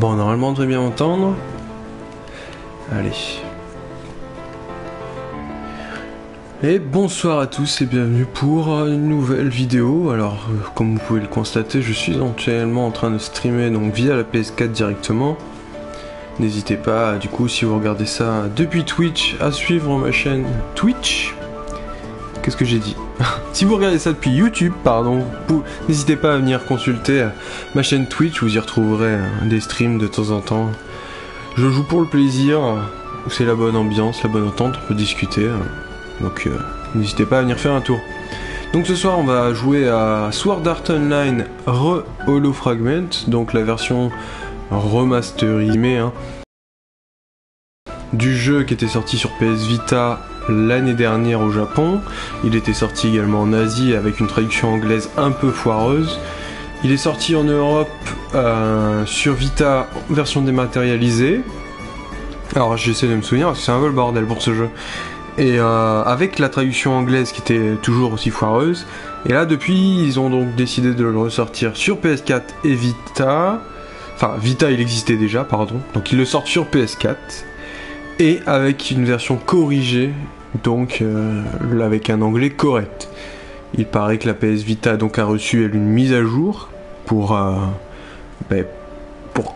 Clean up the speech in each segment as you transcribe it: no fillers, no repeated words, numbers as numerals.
Bon, normalement on devrait bien entendre. Allez. Et bonsoir à tous et bienvenue pour une nouvelle vidéo. Alors, comme vous pouvez le constater, je suis actuellement en train de streamer donc via la PS4 directement. N'hésitez pas, du coup, si vous regardez ça depuis Twitch, à suivre ma chaîne Twitch. Qu'est-ce que j'ai dit? Si vous regardez ça depuis YouTube, pardon, n'hésitez pas à venir consulter ma chaîne Twitch, vous y retrouverez des streams de temps en temps. Je joue pour le plaisir, c'est la bonne ambiance, la bonne entente, on peut discuter. Donc n'hésitez pas à venir faire un tour. Donc ce soir on va jouer à Sword Art Online Holo Fragment, donc la version remasterisée du jeu qui était sorti sur PS Vita l'année dernière au Japon. Il était sorti également en Asie avec une traduction anglaise un peu foireuse. Il est sorti en Europe sur Vita version dématérialisée. Alors j'essaie de me souvenir parce que c'est un peu le bordel pour ce jeu. Et avec la traduction anglaise qui était toujours aussi foireuse. Et là depuis ils ont donc décidé de le ressortir sur PS4 et Vita. Enfin Vita il existait déjà pardon. Donc ils le sortent sur PS4. Et avec une version corrigée. Donc avec un anglais correct. Il paraît que la PS Vita donc a reçu elle une mise à jour pour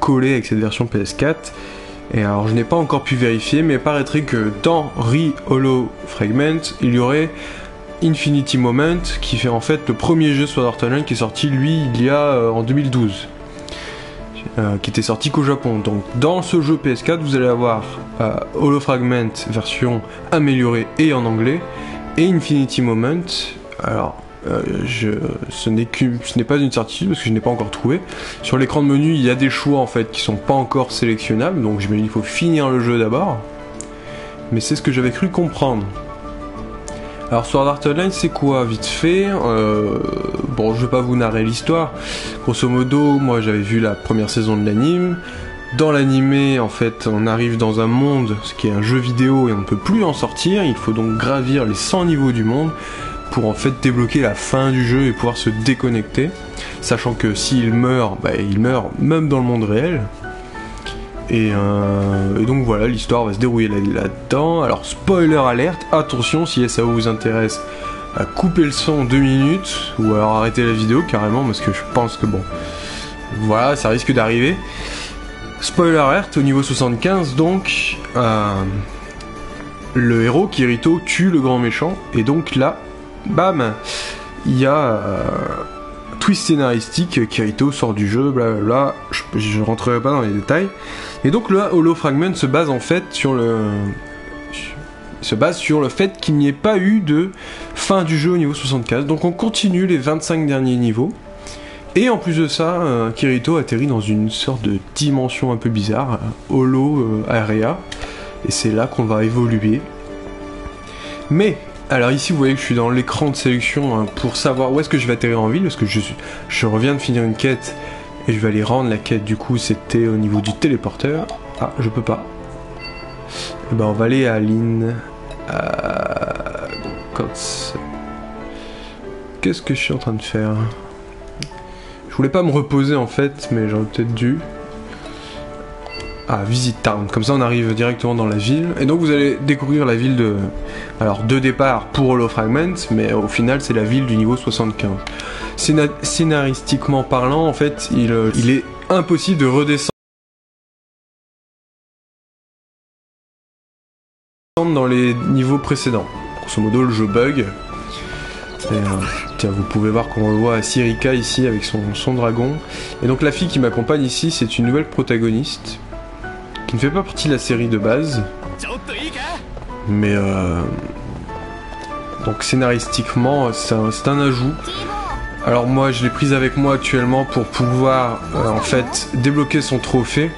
coller avec cette version PS4. Et alors je n'ai pas encore pu vérifier, mais il paraîtrait que dans Holo Fragment, il y aurait Infinity Moment, qui fait en fait le premier jeu Sword Art Online qui est sorti lui il y a en 2012, qui était sorti qu'au Japon. Donc dans ce jeu PS4, vous allez avoir Holo Fragment version améliorée et en anglais, et Infinity Moment. Alors ce n'est pas une certitude parce que je n'ai pas encore trouvé. Sur l'écran de menu, il y a des choix en fait qui sont pas encore sélectionnables, donc je me dis qu'il faut finir le jeu d'abord. Mais c'est ce que j'avais cru comprendre. Alors Sword Art Online, c'est quoi vite fait bon, je vais pas vous narrer l'histoire. Grosso modo, moi j'avais vu la première saison de l'anime. Dans l'animé, en fait, on arrive dans un monde, ce qui est un jeu vidéo, et on ne peut plus en sortir. Il faut donc gravir les 100 niveaux du monde pour en fait débloquer la fin du jeu et pouvoir se déconnecter, sachant que s'il meurt, il meurt même dans le monde réel. Et donc voilà, l'histoire va se dérouler là-dedans. Alors spoiler alerte, attention si ça vous intéresse, coupez le son 2 minutes, ou alors arrêtez la vidéo carrément, parce que je pense que bon, voilà, ça risque d'arriver. Spoiler alerte, au niveau 75 donc, le héros Kirito tue le grand méchant, et donc là, bam, il y a twist scénaristique, Kirito sort du jeu, blablabla, je rentrerai pas dans les détails. Et donc le Holo Fragment se base en fait sur le fait qu'il n'y ait pas eu de fin du jeu au niveau 75. Donc on continue les 25 derniers niveaux. Et en plus de ça, Kirito atterrit dans une sorte de dimension un peu bizarre, Holo Area. Et c'est là qu'on va évoluer. Mais alors ici vous voyez que je suis dans l'écran de sélection pour savoir où est-ce que je vais atterrir en ville, parce que je reviens de finir une quête et je vais aller rendre la quête. Du coup c'était au niveau du téléporteur. Ah, je peux pas. Et ben on va aller à qu'est-ce que je suis en train de faire? Je voulais pas me reposer en fait, mais j'aurais peut-être dû. Ah, Visit Town, comme ça on arrive directement dans la ville, et donc vous allez découvrir la ville de départ pour Holo Fragment, mais au final c'est la ville du niveau 75. Scénaristiquement parlant, en fait, il est impossible de redescendre dans les niveaux précédents. Grosso modo, le jeu bug. Tiens, vous pouvez voir qu'on le voit à Sirika ici avec son dragon. Et donc la fille qui m'accompagne ici, c'est une nouvelle protagoniste qui ne fait pas partie de la série de base, mais donc scénaristiquement c'est un ajout. Alors moi je l'ai prise avec moi actuellement pour pouvoir en fait débloquer son trophée.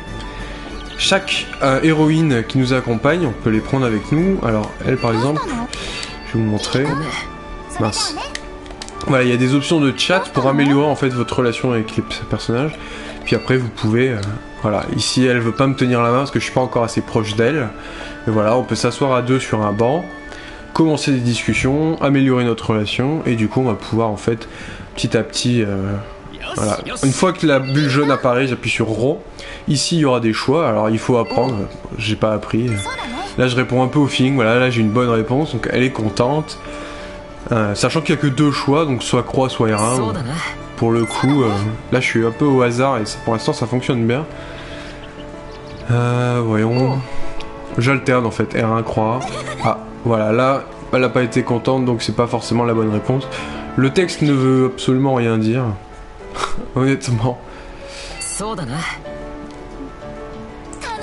Chaque héroïne qui nous accompagne, on peut les prendre avec nous. Alors elle par exemple, je vais vous montrer. Mince. Voilà, il y a des options de chat pour améliorer en fait votre relation avec les personnages. Puis après vous pouvez voilà, ici elle veut pas me tenir la main parce que je suis pas encore assez proche d'elle. Et voilà, on peut s'asseoir à deux sur un banc, commencer des discussions, améliorer notre relation, et du coup on va pouvoir en fait petit à petit Voilà. Une fois que la bulle jaune apparaît, j'appuie sur ROM. Ici, il y aura des choix. Alors, il faut apprendre. J'ai pas appris. Là, je réponds un peu au feeling. Voilà, là, j'ai une bonne réponse. Donc, elle est contente. Sachant qu'il n'y a que 2 choix. Donc, soit croix, soit R1. Donc, pour le coup, là, je suis un peu au hasard. Et pour l'instant, ça fonctionne bien. Voyons. J'alterne, en fait. R1, croix. Ah, voilà. Là, elle n'a pas été contente. Donc, c'est pas forcément la bonne réponse. Le texte ne veut absolument rien dire. Honnêtement.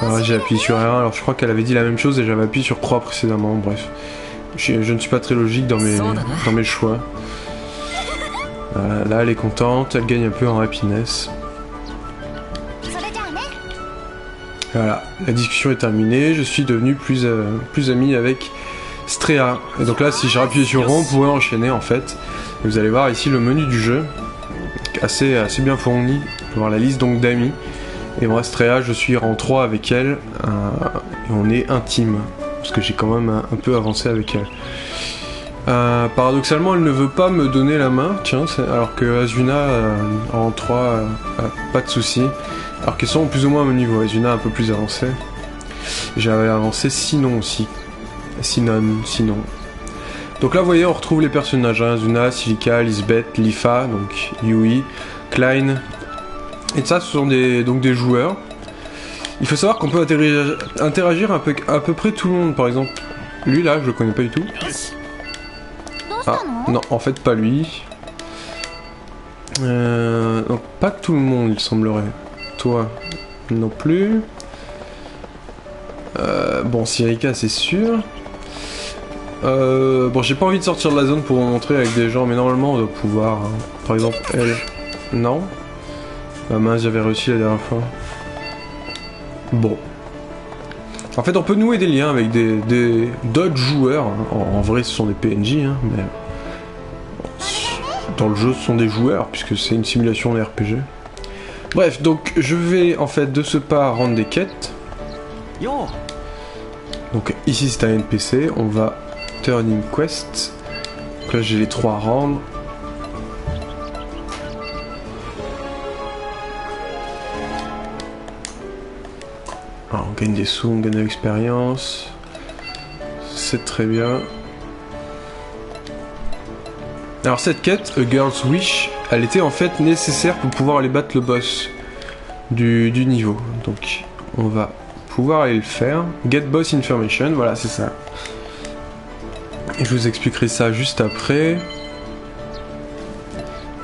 Alors j'ai appuyé sur R1, alors je crois qu'elle avait dit la même chose et j'avais appuyé sur croix précédemment, bref. Je ne suis pas très logique dans mes choix. Là elle est contente, elle gagne un peu en happiness. Voilà, la discussion est terminée, je suis devenu plus ami avec Strea. Et donc là si je rappuie sur rond, vous pouvez enchaîner en fait. Et vous allez voir ici le menu du jeu, assez bien fourni, voir la liste donc d'amis. Et moi Strea, je suis rang 3 avec elle, et on est intime, parce que j'ai quand même un peu avancé avec elle. Paradoxalement, elle ne veut pas me donner la main, tiens, alors que Asuna, rang 3, pas de soucis. Alors qu'elles sont plus ou moins à mon niveau, Asuna un peu plus avancée. J'avais avancé Sinon aussi. Sinon. Donc là, vous voyez, on retrouve les personnages, hein, Asuna, Silika, Lisbeth, Lifa, donc Yui, Klein. Et ça, ce sont donc des joueurs. Il faut savoir qu'on peut interagir à peu près tout le monde. Par exemple, lui là, je le connais pas du tout. Ah, non, en fait, pas lui. Donc, pas tout le monde, il semblerait. Toi, non plus. Bon, Sirika, c'est sûr. Bon, j'ai pas envie de sortir de la zone pour vous montrer avec des gens, mais normalement, on doit pouvoir. Hein. Par exemple, elle. Non. Ah mince, j'avais réussi la dernière fois. Bon. En fait, on peut nouer des liens avec d'autres joueurs. En vrai, ce sont des PNJ, hein, mais... Dans le jeu, ce sont des joueurs, puisque c'est une simulation de RPG. Bref, donc, je vais, en fait, de ce pas, rendre des quêtes. Donc, ici, c'est un NPC. On va Turning Quest. Donc là, j'ai les 3 à rendre. Alors, on gagne des sous, on gagne de l'expérience. C'est très bien. Alors cette quête, A Girl's Wish, elle était en fait nécessaire pour pouvoir aller battre le boss du niveau. Donc on va pouvoir aller le faire. Get Boss Information, voilà c'est ça. Et je vous expliquerai ça juste après.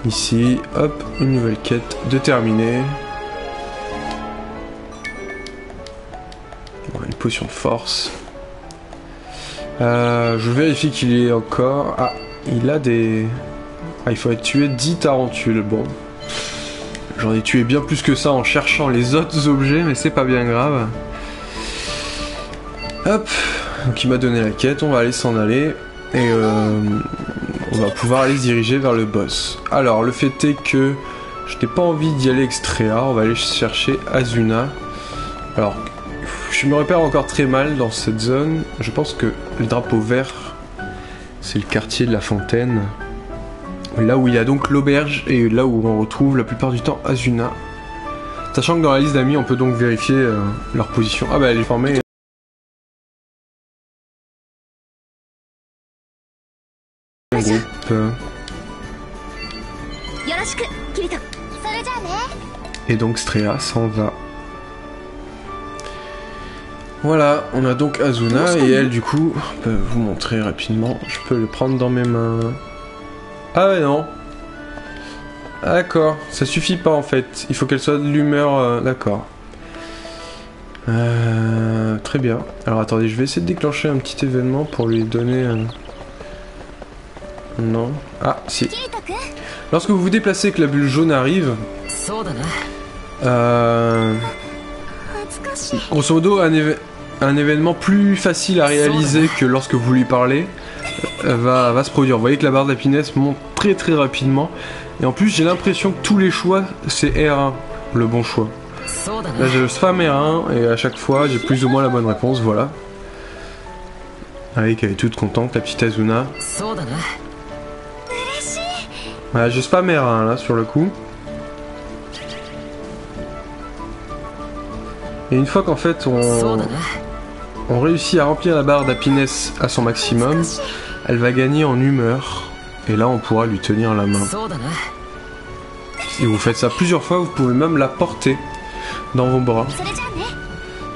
Ici, hop, une nouvelle quête de terminer. Une potion de force. Je vérifie qu'il est encore... Ah, il a des... Ah, il faudrait tuer 10 tarentules. Bon. J'en ai tué bien plus que ça en cherchant les autres objets, mais c'est pas bien grave. Hop. Donc il m'a donné la quête, on va aller s'en aller. Et on va pouvoir aller se diriger vers le boss. Alors, le fait est que je n'ai pas envie d'y aller extréa. On va aller chercher Asuna. Alors... Je me repère encore très mal dans cette zone. Je pense que le drapeau vert, c'est le quartier de la fontaine. Là où il y a donc l'auberge et là où on retrouve la plupart du temps Asuna. Sachant que dans la liste d'amis, on peut donc vérifier leur position. Ah bah elle est formée. Un groupe. Et donc Strea s'en va. Voilà, on a donc Asuna et elle du coup, je peux vous montrer rapidement, je peux le prendre dans mes mains. Ah ouais non. D'accord, ça suffit pas en fait, il faut qu'elle soit de l'humeur, d'accord. Très bien. Alors attendez, je vais essayer de déclencher un petit événement pour lui donner un... Non. Ah, si. Lorsque vous vous déplacez et que la bulle jaune arrive... Grosso modo, un événement plus facile à réaliser que lorsque vous lui parlez va se produire. Vous voyez que la barre d'happiness monte très très rapidement. Et en plus, j'ai l'impression que tous les choix, c'est R1, le bon choix. Là, je spam R1 et à chaque fois, j'ai plus ou moins la bonne réponse, voilà. Avec elle est toute contente, la petite Asuna. Voilà, je spam R1 là, sur le coup. Et une fois qu'en fait on réussit à remplir la barre d'happiness à son maximum, elle va gagner en humeur. Et là on pourra lui tenir la main. Et vous faites ça plusieurs fois, vous pouvez même la porter dans vos bras.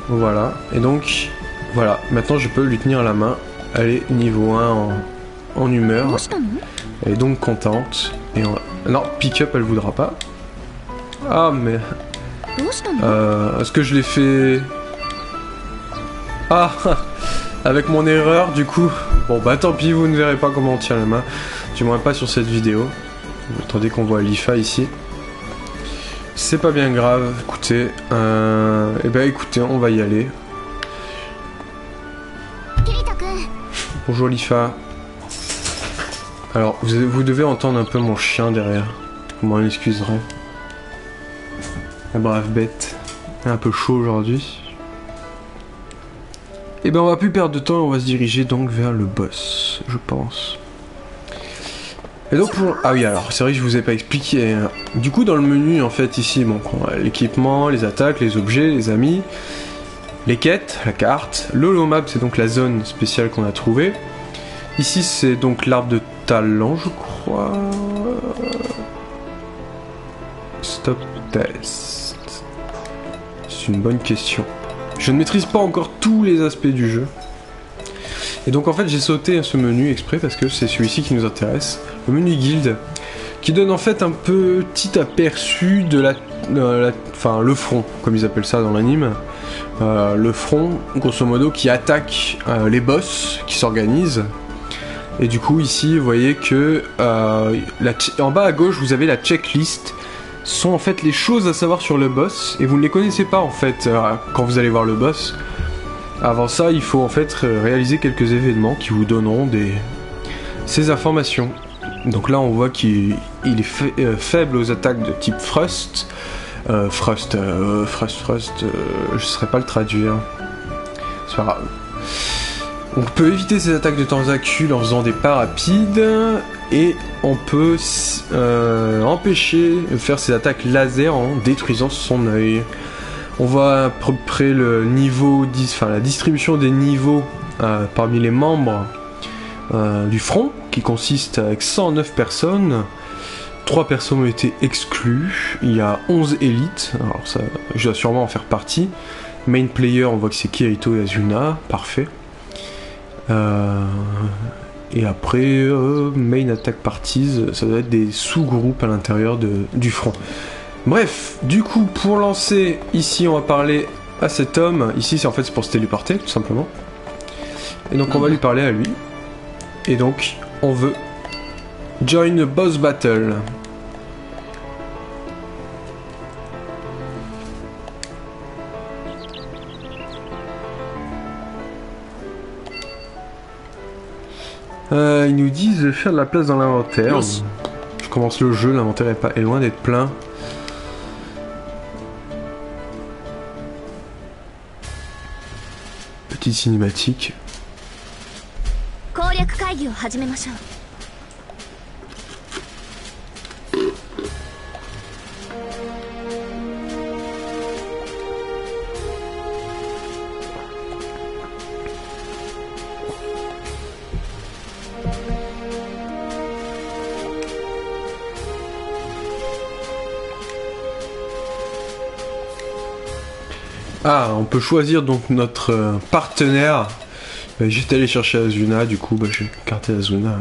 Voilà, et donc voilà, maintenant je peux lui tenir la main. Elle est niveau 1 en humeur. Elle est donc contente. Et non, pick-up elle voudra pas. Ah mais... est-ce que je l'ai fait... Ah avec mon erreur du coup. Bon bah tant pis, vous ne verrez pas comment on tient la main. Du moins pas sur cette vidéo. Attendez qu'on voit Lifa ici. C'est pas bien grave, écoutez. Eh ben écoutez, on va y aller. Bonjour Lifa. Alors, vous devez entendre un peu mon chien derrière. Vous m'en excuserez. La brave bête. Elle est un peu chaud aujourd'hui. Et ben on va plus perdre de temps, on va se diriger donc vers le boss, je pense. Et donc pour... Ah oui, alors c'est vrai que je vous ai pas expliqué. Du coup dans le menu en fait ici, bon, l'équipement, les attaques, les objets, les amis, les quêtes, la carte, l'holomap c'est donc la zone spéciale qu'on a trouvée. Ici c'est donc l'arbre de talent je crois. Stop test. C'est une bonne question. Je ne maîtrise pas encore tous les aspects du jeu. Et donc en fait j'ai sauté ce menu exprès parce que c'est celui-ci qui nous intéresse. Le menu guild. Qui donne en fait un petit aperçu de enfin le front, comme ils appellent ça dans l'anime. Le front, grosso modo, qui attaque les boss, qui s'organisent. Et du coup ici vous voyez que en bas à gauche vous avez la checklist. Sont en fait les choses à savoir sur le boss et vous ne les connaissez pas en fait quand vous allez voir le boss. Avant ça, il faut en fait réaliser quelques événements qui vous donneront ces informations. Donc là, on voit qu'il est faible aux attaques de type Frust. Frust, je ne saurais pas le traduire. C'est pas grave. On peut éviter ces attaques de tentacules en faisant des pas rapides. Et on peut empêcher de faire ses attaques laser en détruisant son œil. On voit à peu près le niveau, la distribution des niveaux parmi les membres du front, qui consiste avec 109 personnes. 3 personnes ont été exclues. Il y a 11 élites. Alors ça, je dois sûrement en faire partie. Main player, on voit que c'est Kirito et Asuna. Parfait. Et après, main attack parties, ça doit être des sous-groupes à l'intérieur du front. Bref, du coup, pour lancer, ici on va parler à cet homme. Ici, c'est pour se téléporter, tout simplement. Et donc on va lui parler à lui. Et donc, on veut join the boss battle. Ils nous disent de faire de la place dans l'inventaire. Je commence le jeu, l'inventaire est loin d'être plein. Petite cinématique. Ah, on peut choisir donc notre partenaire. J'étais allé chercher Asuna, du coup j'ai écarté Asuna.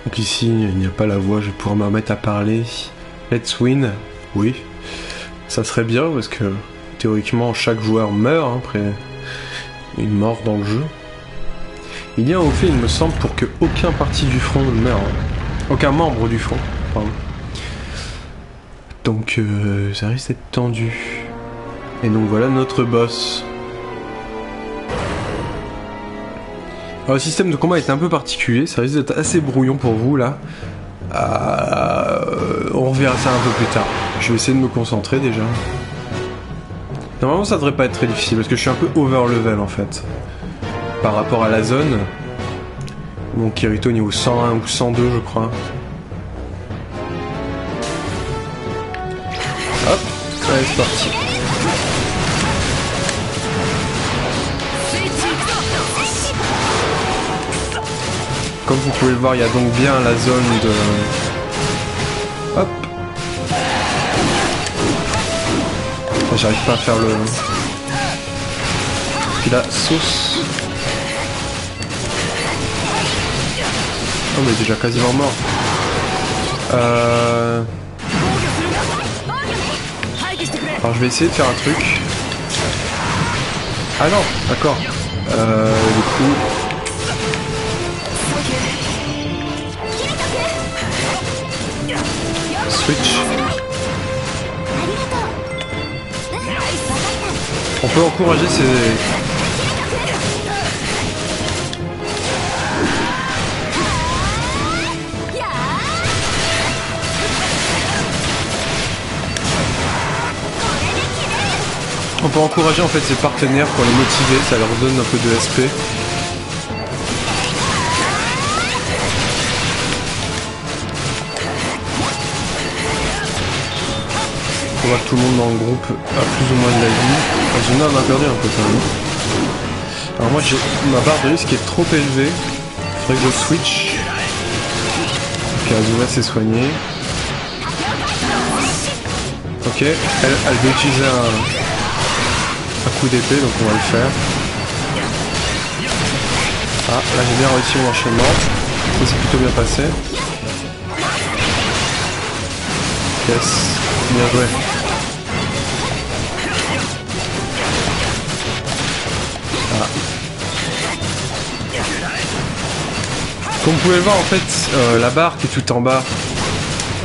Donc ici, il n'y a pas la voix, je vais pouvoir me remettre à parler. Let's win, oui. Ça serait bien parce que théoriquement chaque joueur meurt après une mort dans le jeu. Il y a au fait, il me semble, pour que aucun parti du front ne meure. Aucun membre du front, pardon. Donc ça risque d'être tendu. Et donc voilà notre boss. Alors, le système de combat est un peu particulier, ça risque d'être assez brouillon pour vous là. On reverra ça un peu plus tard. Je vais essayer de me concentrer déjà. Normalement ça devrait pas être très difficile parce que je suis un peu over level en fait. Par rapport à la zone. Mon Kirito niveau 101 ou 102 je crois. Hop, allez c'est parti. Comme vous pouvez le voir, il y a donc bien la zone de... Hop. J'arrive pas à faire le... Puis la sauce... Oh mais déjà quasiment mort. Alors je vais essayer de faire un truc. Ah non, d'accord. Du coup... Switch. On peut encourager ces... On peut encourager en fait ses partenaires pour les motiver, ça leur donne un peu de SP. On voit que tout le monde dans le groupe a plus ou moins de la vie. Azuna en a perdu un peu quand même. Alors moi j'ai ma barre de risque est trop élevée. Faudrait que je switch. Ok, Azuna s'est soignée. Ok, elle veut utiliser un coup d'épée, donc on va le faire. Ah, là j'ai bien réussi mon enchaînement. Ça s'est plutôt bien passé. Yes, bien joué. Ah. Comme vous pouvez le voir en fait, la barre qui est tout en bas,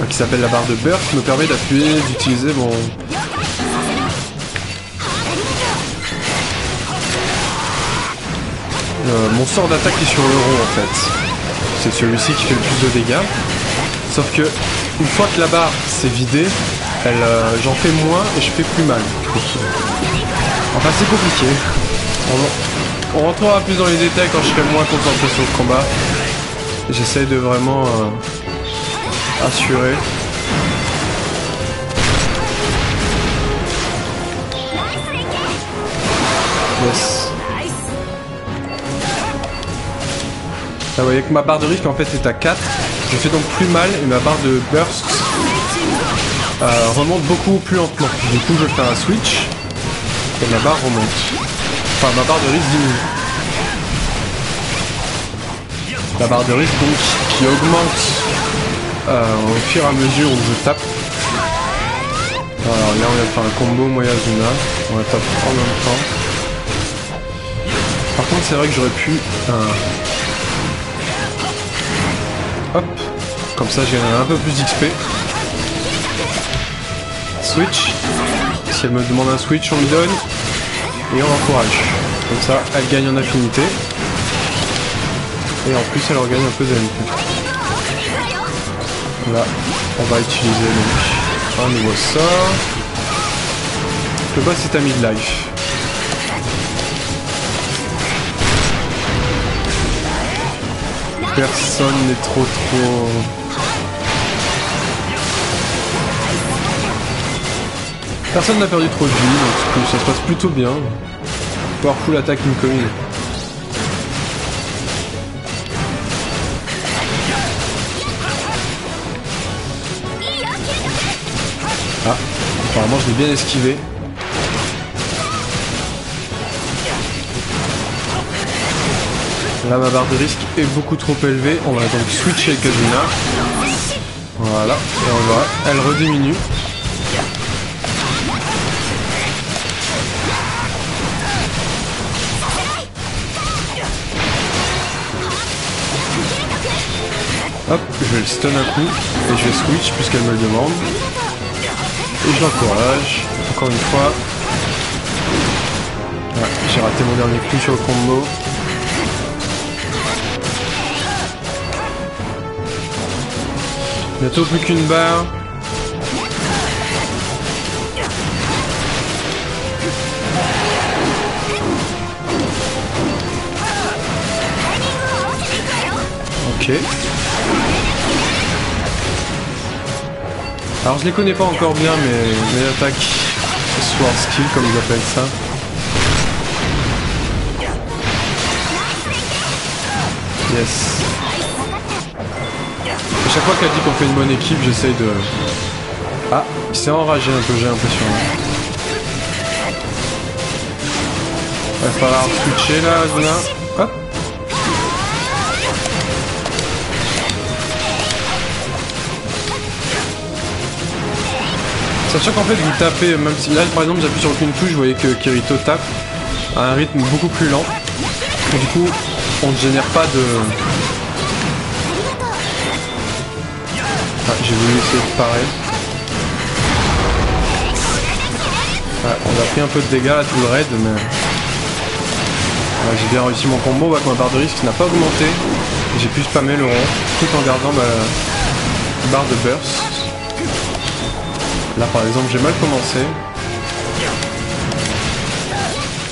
qui s'appelle la barre de burst, me permet d'appuyer, d'utiliser mon sort d'attaque est sur le rond en fait. C'est celui-ci qui fait le plus de dégâts. Sauf que une fois que la barre s'est vidée, j'en fais moins et je fais plus mal. Enfin c'est compliqué. On rentrera plus dans les détails quand je serai moins concentré sur le combat. J'essaye de vraiment assurer. Yes. Là, vous voyez que ma barre de risque en fait est à 4. Je fais donc plus mal et ma barre de burst remonte beaucoup plus lentement. Du coup je fais un switch et ma barre remonte. Enfin ma barre de risque diminue. La barre de risque donc qui augmente au fur et à mesure où je tape. Alors là on vient de faire un combo Moyazuna. On va taper en même temps. Par contre c'est vrai que j'aurais pu... Hop, comme ça j'ai un peu plus d'XP. Switch. Si elle me demande un switch, on lui donne. Et on l'encourage. Comme ça, elle gagne en affinité. Et en plus, elle regagne un peu d'MP. Là, on va utiliser donc un nouveau sort. Le boss est à mid-life. Personne n'est trop. Personne n'a perdu trop de vie, donc ça se passe plutôt bien. Power full attaque incoming. Ah, apparemment je l'ai bien esquivé. Là ma barre de risque est beaucoup trop élevée, on va donc switcher avec Azuna. Voilà, et on va, elle rediminue. Hop, je vais le stun un coup et je vais switch puisqu'elle me le demande. Et je l'encourage, encore une fois. Ouais, j'ai raté mon dernier coup sur le combo. Bientôt plus qu'une barre. Ok. Alors je les connais pas encore bien mes attaques sword skill comme ils appellent ça. Yes. À chaque fois qu'elle dit qu'on fait une bonne équipe, j'essaye de... Ah, il s'est enragé un peu, j'ai l'impression. Il va falloir switcher là, Azuna. Hop. Sachant qu'en fait vous tapez, même si là par exemple j'appuie sur aucune touche, vous voyez que Kirito tape à un rythme beaucoup plus lent. Et du coup on ne génère pas de... Ah, j'ai voulu essayer de parer. Ouais, on a pris un peu de dégâts là tout le raid, mais... Ouais, j'ai bien réussi mon combo, on voit que ma barre de risque n'a pas augmenté. J'ai pu spammer le rond tout en gardant ma barre de burst. Là par exemple j'ai mal commencé.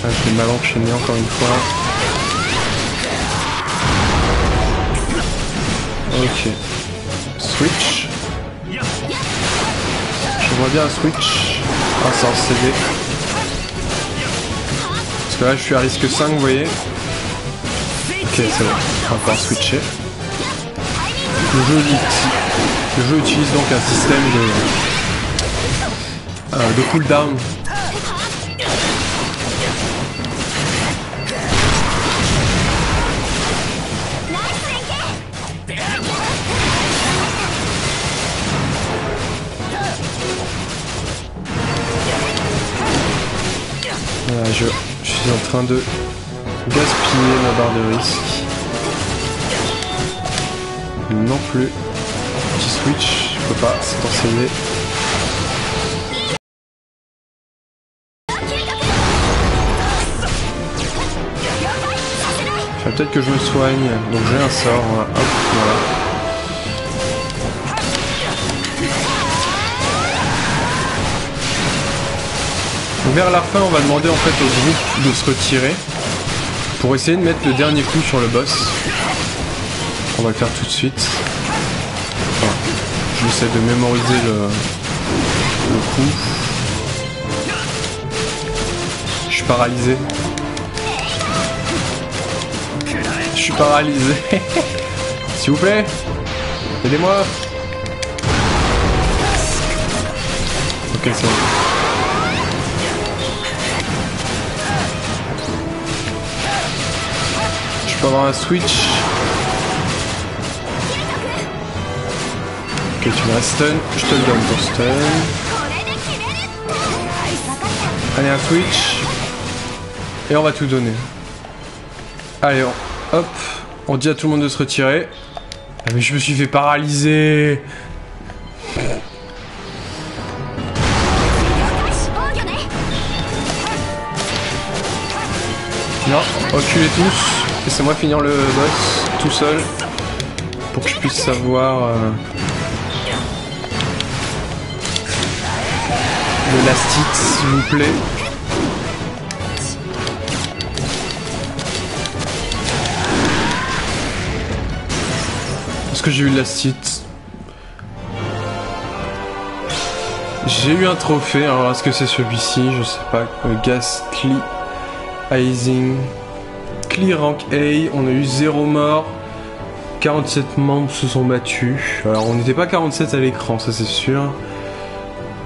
Ah, je l'ai mal enchaîné encore une fois. Ok. Switch. Je vois bien un switch. Ah, c'est en CD. Parce que là je suis à risque 5, vous voyez. Ok, c'est bon. On va pouvoir switcher. Le jeu utilise donc un système de cooldown. Voilà, je suis en train de gaspiller ma barre de risque. Non plus. Petit switch, je peux pas, c'est en CD. Peut-être que je me soigne, donc j'ai un sort, voilà. Hop, voilà. Donc vers la fin, on va demander en fait au groupe de se retirer pour essayer de mettre le dernier coup sur le boss. On va le faire tout de suite. Enfin, j'essaie de mémoriser le coup. Je suis paralysé. Je suis paralysé. S'il vous plaît, aidez-moi. Ok, c'est bon. Je peux avoir un switch. Ok, tu me stun. Je te le donne ton stun. Allez, un switch. Et on va tout donner. Allez, hop, on dit à tout le monde de se retirer. Ah mais je me suis fait paralyser. Non, reculez tous. Laissez-moi finir le boss tout seul. Pour que je puisse savoir... l'élastique, s'il vous plaît. Est-ce que j'ai eu l'astite? J'ai eu un trophée, alors est-ce que c'est celui-ci? Je sais pas. Ghastly Icing. Clear rank A, on a eu 0 mort. 47 membres se sont battus. Alors on n'était pas 47 à l'écran, ça c'est sûr.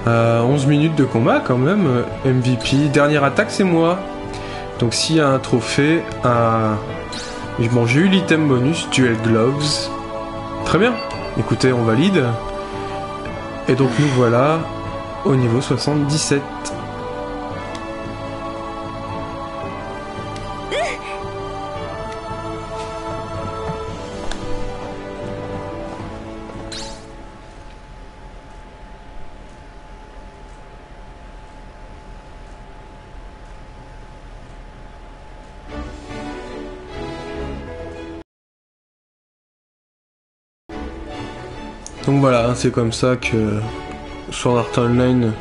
11 minutes de combat quand même. MVP. Dernière attaque c'est moi. Donc s'il y a un trophée, bon j'ai eu l'item bonus, Duel Gloves. Très bien, écoutez, on valide. Et donc nous voilà au niveau 77. Donc voilà, c'est comme ça que Sword Art Online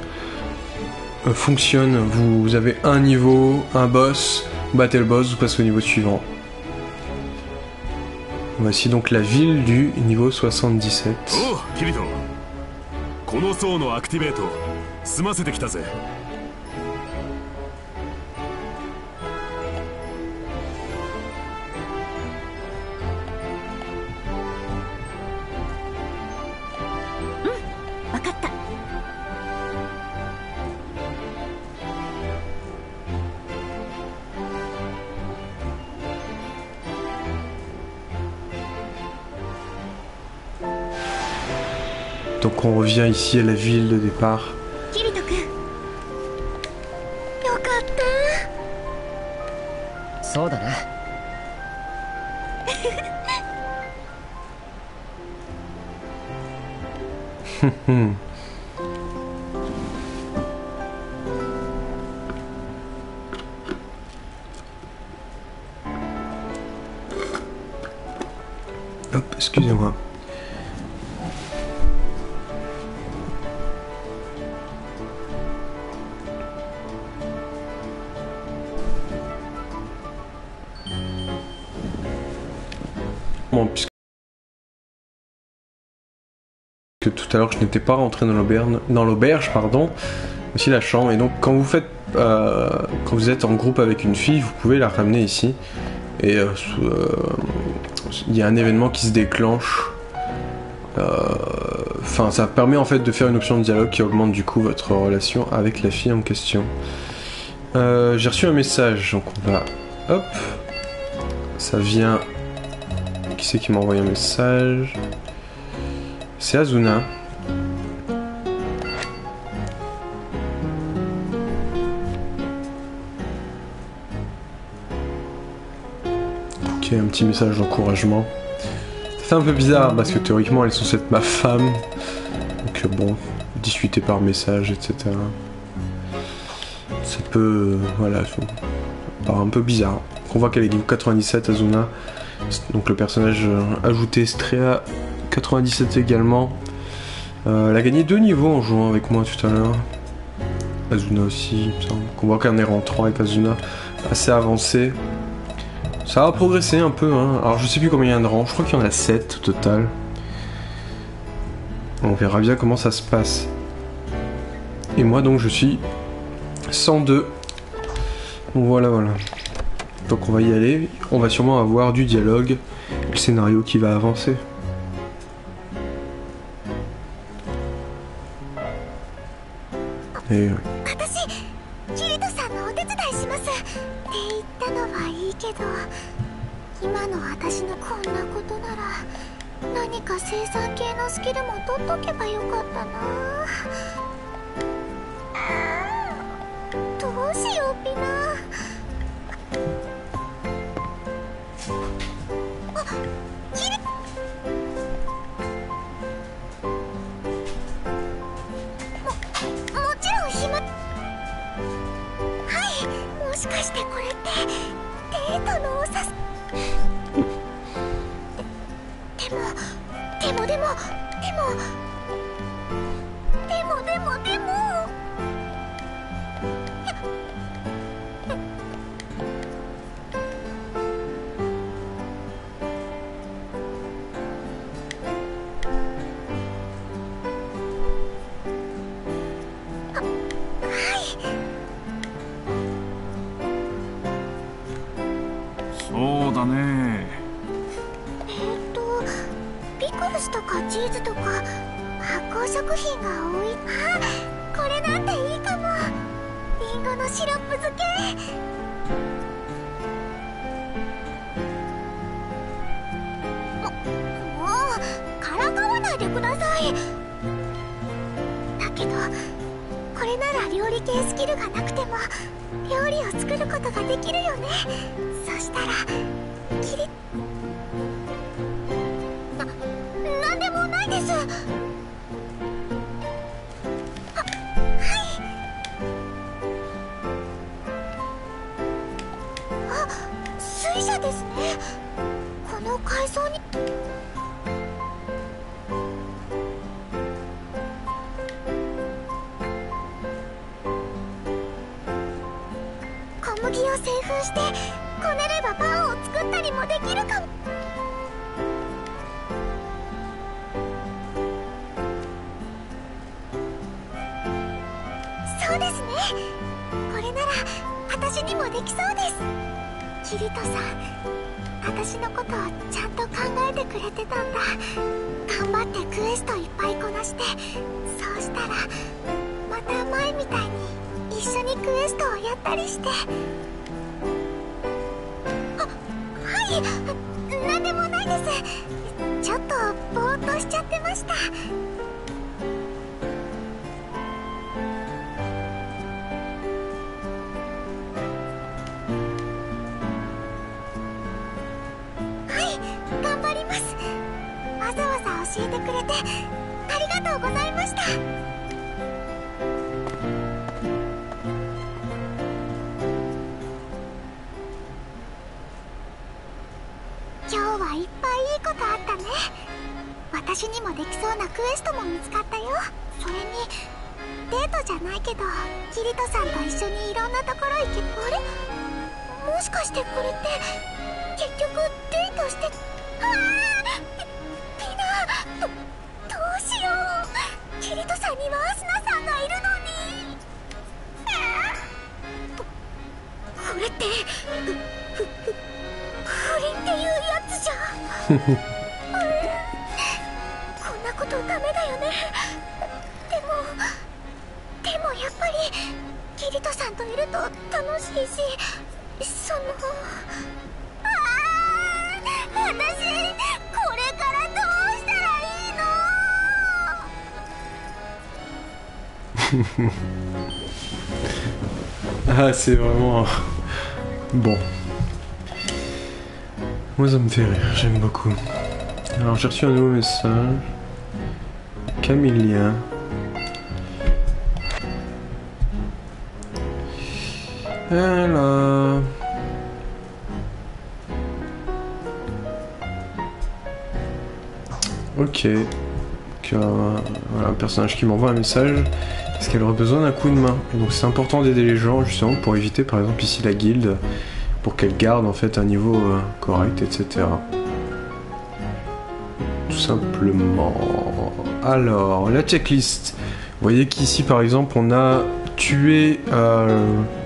fonctionne. Vous avez un niveau, un boss, vous battez le boss, vous passez au niveau suivant. Voici donc la ville du niveau 77. Oh, Kirito. この層のアクティベート済ませてきたぜ。わかった。Donc on revient ici à la ville de départ. キリト君、よかった。そうだな。Hop, excusez-moi. Bon, puisque tout à l'heure je n'étais pas rentré dans l'auberge, pardon, aussi la chambre. Et donc quand vous faites, quand vous êtes en groupe avec une fille, vous pouvez la ramener ici. Et il y a un événement qui se déclenche. Enfin, ça permet en fait de faire une option de dialogue qui augmente du coup votre relation avec la fille en question. J'ai reçu un message, donc on va, hop, ça vient. Qui c'est qui m'a envoyé un message? C'est Azuna. Ok, un petit message d'encouragement. Ça fait un peu bizarre parce que théoriquement elle est censée être ma femme. Donc bon, discuter par message, etc. Ça peut... voilà, ça paraît un peu bizarre. On voit qu'elle est niveau 97, Azuna. Donc le personnage ajouté Strea 97 également. Elle a gagné 2 niveaux en jouant avec moi tout à l'heure. Azuna aussi, on voit qu'un est rang 3 avec Azuna assez avancé. Ça a progressé un peu, hein. Alors je sais plus combien il y a de rangs, je crois qu'il y en a 7 au total. On verra bien comment ça se passe. Et moi donc je suis 102. Donc voilà. Donc on va y aller, on va sûrement avoir du dialogue, le scénario qui va avancer. Et... 私、キリトさんのお手伝いしますって言ったのはいいけど、今の私のこんなことなら何か生産系のスキルも取っとけばよかったな。どうしようピナ。もしかしてこれってデートのおさすでもそうだね。ピクルスとかチーズとか発酵食品が多い。あ、これなんていいかも。リンゴのシロップ漬け。もうからかわないでください。だけどこれなら料理系スキルがなくても料理を作ることができるよね。そしたらキリなんでもないです。水車ですね。この階層に製粉してこねればパンを作ったりもできるかも。そうですね、これなら私にもできそうです。キリトさん、私のことをちゃんと考えてくれてたんだ。頑張ってクエストいっぱいこなして、そうしたらまた前みたいに一緒にクエストをやったりして。はい、なんでもないです。ちょっとぼーっとしちゃってました。教えてくれてありがとうございました。今日はいっぱいいいことあったね。私にもできそうなクエストも見つかったよ。それにデートじゃないけどキリトさんと一緒にいろんなところ行け。あれ、もしかしてこれって結局デートして。どうしよう。キリトさんにはアスナさんがいるのに。これって不倫っていうやつじゃん。こんなことダメだよね。でもやっぱりキリトさんといると楽しいし、私これからどうしたらいいの？Ah, c'est vraiment... Bon. Moi, ça me fait rire, j'aime beaucoup. Alors, j'ai reçu un nouveau message. Camillien. Alors... Ok. Voilà, un personnage qui m'envoie un message parce qu'elle aurait besoin d'un coup de main. Et donc c'est important d'aider les gens justement pour éviter par exemple ici la guilde, pour qu'elle garde en fait un niveau correct, etc. Tout simplement. Alors, la checklist. Vous voyez qu'ici par exemple on a tué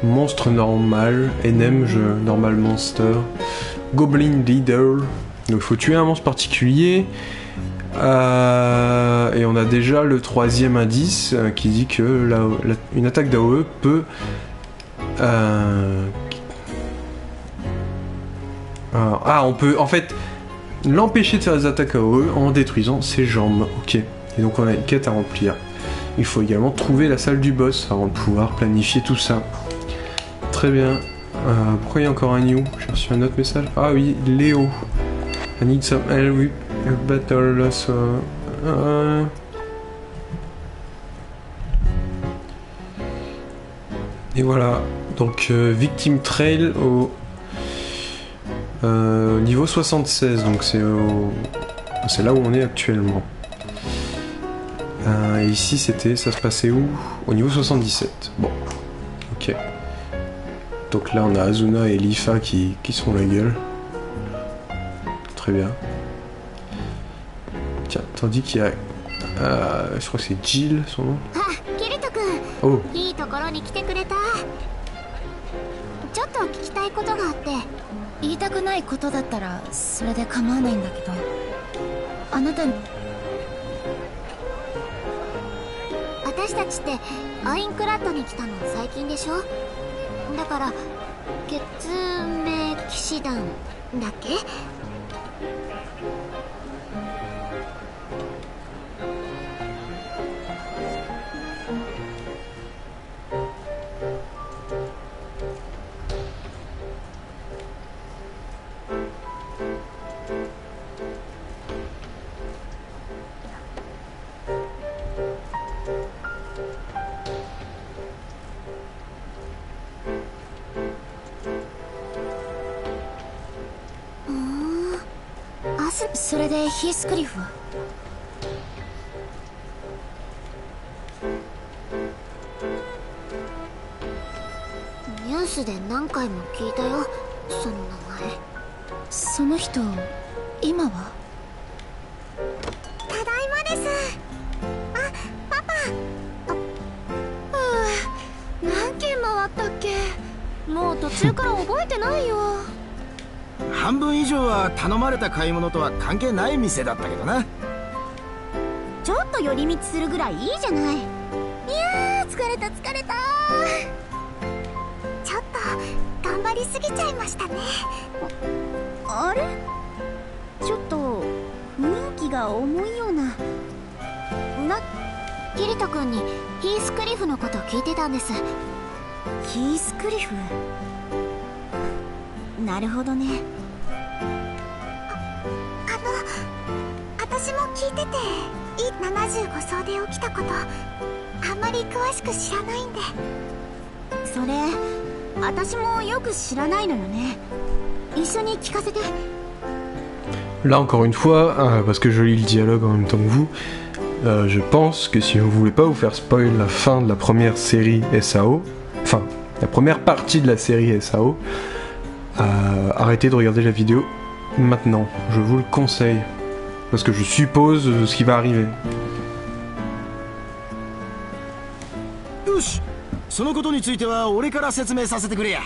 monstre normal, NM, normal monster, goblin leader. Donc il faut tuer un monstre particulier. Et on a déjà le troisième indice qui dit que une attaque d'AOE peut on peut en fait l'empêcher de faire des attaques AOE en détruisant ses jambes. Ok. Et donc on a une quête à remplir. Il faut également trouver la salle du boss avant de pouvoir planifier tout ça. Très bien. Pourquoi il y a encore un new? J'ai reçu un autre message. Ah oui, Léo. I need some help with a battle, so... Et voilà. Donc, Victim Trail au niveau 76. Donc, c'est là où on est actuellement. Et ici, ça se passait où? Au niveau 77. Bon. Ok. Donc là, on a Azuna et Lifa qui sont la gueule. Très bien. Tiens, tandis qu'il y a... je crois que c'est Jill, son nom. Oh. ちょっと聞きたいことがあって。言いたくないことだったらそれで構わないんだけど、あなたに。私たちってアインクラッドに来たの最近でしょ。だから血明騎士団だっけ。それでヒースクリフは？ニューススで何回も聞いたよ、その名前。その人今は？ただいまです。あ、パパ。何件回ったっけ？もう途中から覚えてないよ。半分以上は頼まれた買い物とは関係ない店だったけどな。ちょっと寄り道するぐらいいいじゃない。いやー、疲れた疲れた。ちょっと頑張りすぎちゃいましたね。あれ、ちょっと雰囲気が重いような。キリト君にヒースクリフのこと聞いてたんです。ヒースクリフ、なるほどね。私も聞いてて、75層で起きたことあんまり詳しく知らないんで。それ私もよく知らないのよね。一緒に聞かせて。 Là encore une fois, parce que je lis le dialogue en même temps que vous, je pense que si vous voulez pas vous faire spoil la fin de la première série SAO, enfin la première partie de la série SAO, arrêtez de regarder la vidéo maintenant, je vous le conseille, parce que je suppose ce qui va arriver. よし、そのことについては俺から説明させてくれや。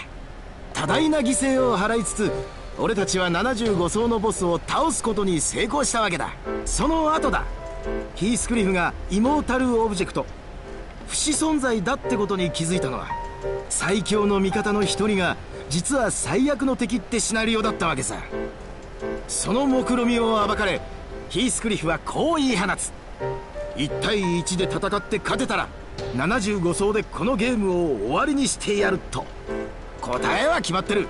多大な犠牲を払いつつ俺たちは75層のボスを倒すことに成功したわけだ。その後だ、ヒースクリフがイモータルオブジェクト、不死存在だってことに気づいたのは、最強の味方の一人が実は最悪の敵ってシナリオだったわけさ。その目論見を暴かれ、ヒースクリフはこう言い放つ。1対1で戦って勝てたら75層でこのゲームを終わりにしてやると。答えは決まってる。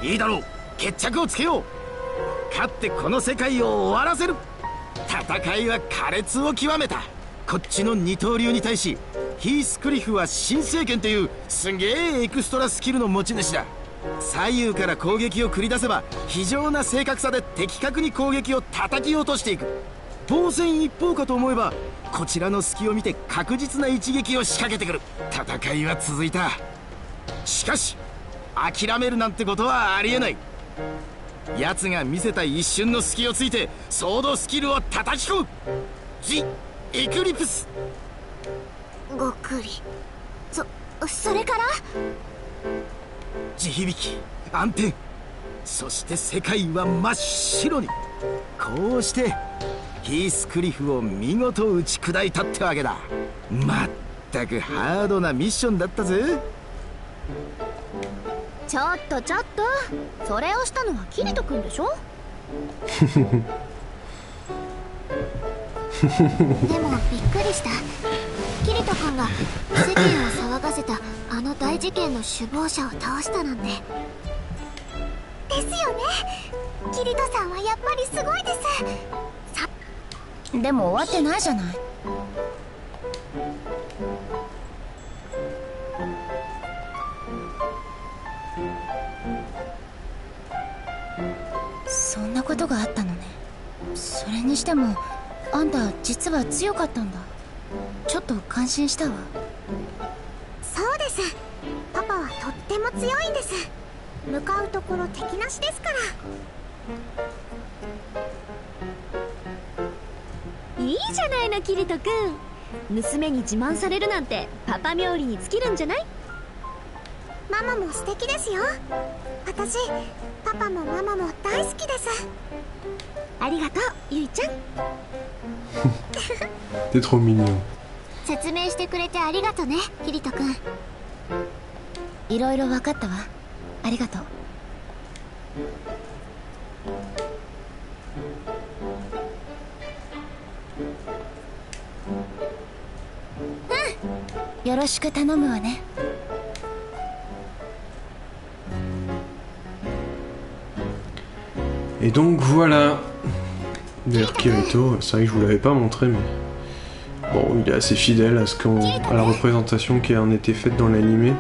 いいだろう、決着をつけよう。勝ってこの世界を終わらせる。戦いは苛烈を極めた。こっちの二刀流に対しヒースクリフは新聖剣というすげえエクストラスキルの持ち主だ。左右から攻撃を繰り出せば非常な正確さで的確に攻撃を叩き落としていく。防戦一方かと思えばこちらの隙を見て確実な一撃を仕掛けてくる。戦いは続いた。しかし諦めるなんてことはありえない。奴が見せた一瞬の隙をついてソードスキルを叩き込む。ジ・エクリプス。ごっくり。それから地響き、暗転、そして世界は真っ白に。こうしてヒースクリフを見事打ち砕いたってわけだ。まったくハードなミッションだったぜ。ちょっとそれをしたのはキリト君でしょ。でもびっくりした。キリト君が世間を騒がせたあの大事件の首謀者を倒したなんて。ですよね、キリトさんはやっぱりすごいです。でも終わってないじゃない。そんなことがあったのね。それにしてもあんた実は強かったんだ。ちょっと感心したわ。そうです。パパはとっても強いんです。向かうところ敵なしですから。いいじゃないのキリト君。娘に自慢されるなんてパパ冥利に尽きるんじゃない？ママも素敵ですよ。私パパもママも大好きです。ありがとうゆいちゃん。T'es trop mignon. 説明してくれてありがとね、キリト君。いろいろ分かったわ。ありがとう。よろしく頼むわね。Et donc voilà. D'ailleurs Kirito, c'est vrai que je vous l'avais pas montré, mais bon, il est assez fidèle à la représentation qui en était faite dans l'animé.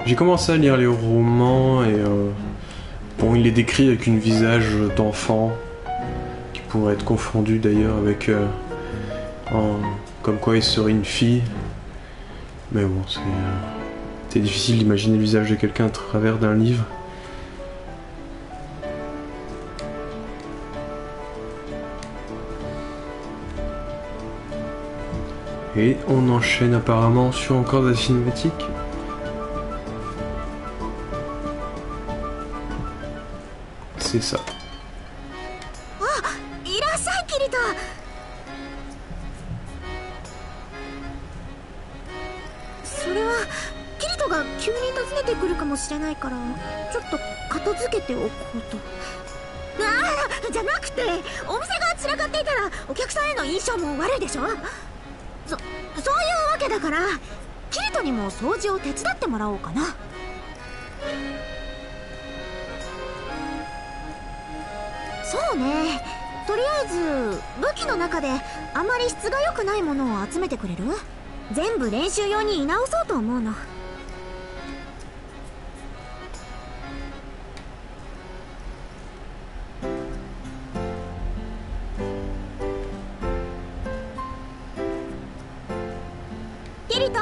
J'ai commencé à lire les romans et bon, il est décrit avec une visage d'enfant qui pourrait être confondu d'ailleurs avec comme quoi il serait une fille. Mais bon, C'était difficile d'imaginer le visage de quelqu'un à travers d'un livre. Et on enchaîne apparemment sur encore de la cinématique. C'est ça.いらっしゃいキリト。それはキリトが急に訪ねてくるかもしれないからちょっと片付けておこうと。じゃなくてお店が散らかっていたらお客さんへの印象も悪いでしょ。そういうわけだからキリトにも掃除を手伝ってもらおうかな。そうね、とりあえず武器の中であまり質が良くないものを集めてくれる？全部練習用に居直そうと思うの。キリト、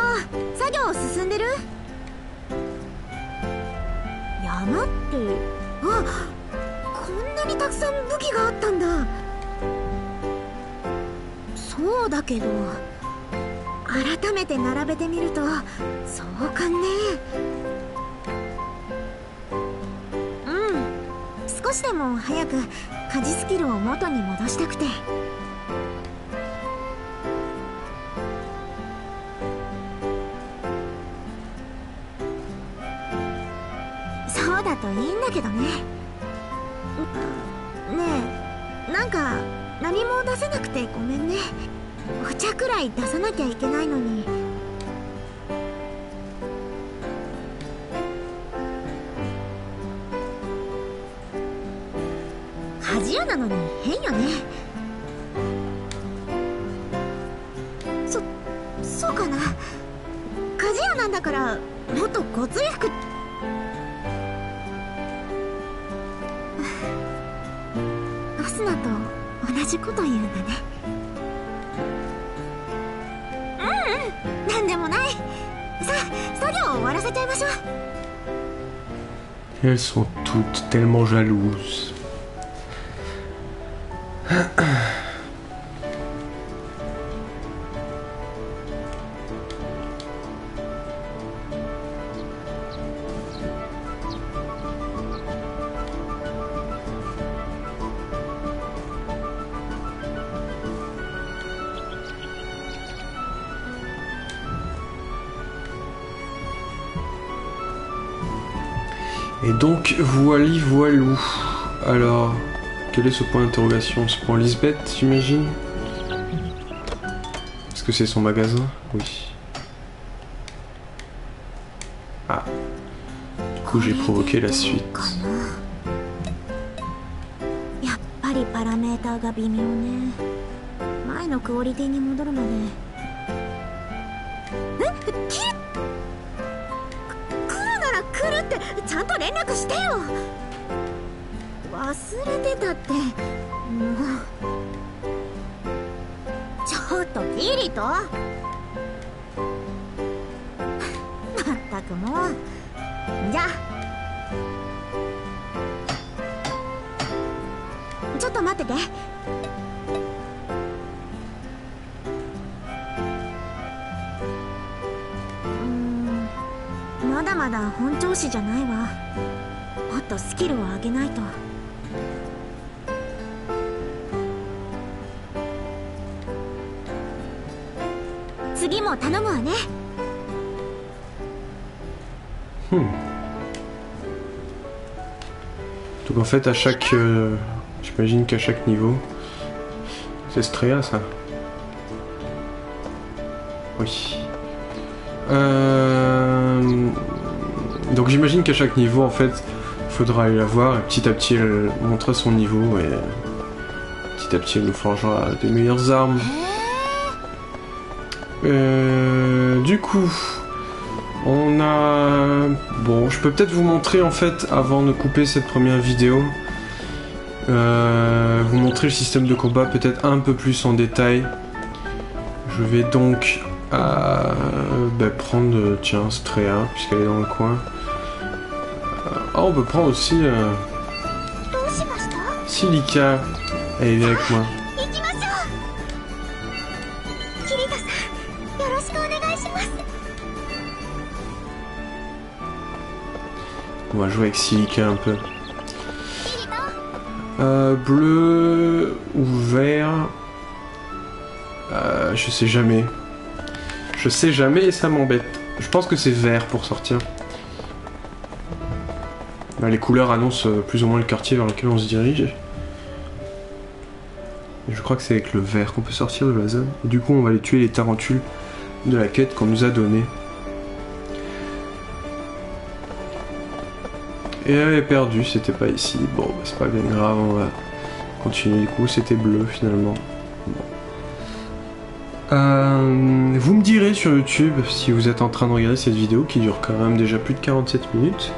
作業進んでる？山って、こんなにたくさん武器があったんだ。そうだけど改めて並べてみるとそうかね。少しでも早く家事スキルを元に戻したくて。そうだといいんだけどね。ねえ、なんか何も出せなくてごめんね。お茶くらい出さなきゃいけないのに。鍛冶屋なのに変よね。そうかな。鍛冶屋なんだからもっとごつい服。アスナと同じこと言うんだね。なんでもない。さあ作業を終わらせちゃいましょう。 Elles sont toutes tellement jalouses. Et donc, voilou. Alors, quel est ce point d'interrogation? C'est pour Lisbeth, j'imagine? Est-ce que c'est son magasin? Oui. Ah. Du coup, j'ai provoqué la suite. やっぱりパラメーターが微妙ね。前のクオリティに戻るまで。来るってちゃんと連絡してよ。忘れてたって。もうちょっとキリト。まったくもう。じゃあちょっと待ってて。まだまだ本調子じゃないわ。もっとスキルを上げないと。次も頼むわね。Donc en fait à chaque... j'imagine qu'à chaque niveau... C'est Strea ça? Oui. Donc j'imagine qu'à chaque niveau en fait il faudra aller la voir et petit à petit elle montrera son niveau et petit à petit elle nous forgera des meilleures armes. Du coup on a... Bon, je peux peut-être vous montrer en fait avant de couper cette première vidéo, vous montrer le système de combat peut-être un peu plus en détail. Je vais donc Prendre, tiens, Strea, puisqu'elle est dans le coin. On peut prendre aussi どうしました？ Silica. Allez, viens avec moi. 行きましょう。キリトさん、よろしくお願いします。 On va jouer avec Silica un peu. キリト。 Bleu ou vert. Je sais jamais. Je sais jamais et ça m'embête. Je pense que c'est vert pour sortir. Là, les couleurs annoncent plus ou moins le quartier vers lequel on se dirige. Et je crois que c'est avec le vert qu'on peut sortir de la zone. Et du coup, on va aller tuer les tarentules de la quête qu'on nous a donnée. Et elle est perdue, c'était pas ici. Bon, bah, c'est pas bien grave, on va continuer. Du coup, c'était bleu finalement. Bon. Vous me direz sur YouTube si vous êtes en train de regarder cette vidéo qui dure quand même déjà plus de 47 minutes.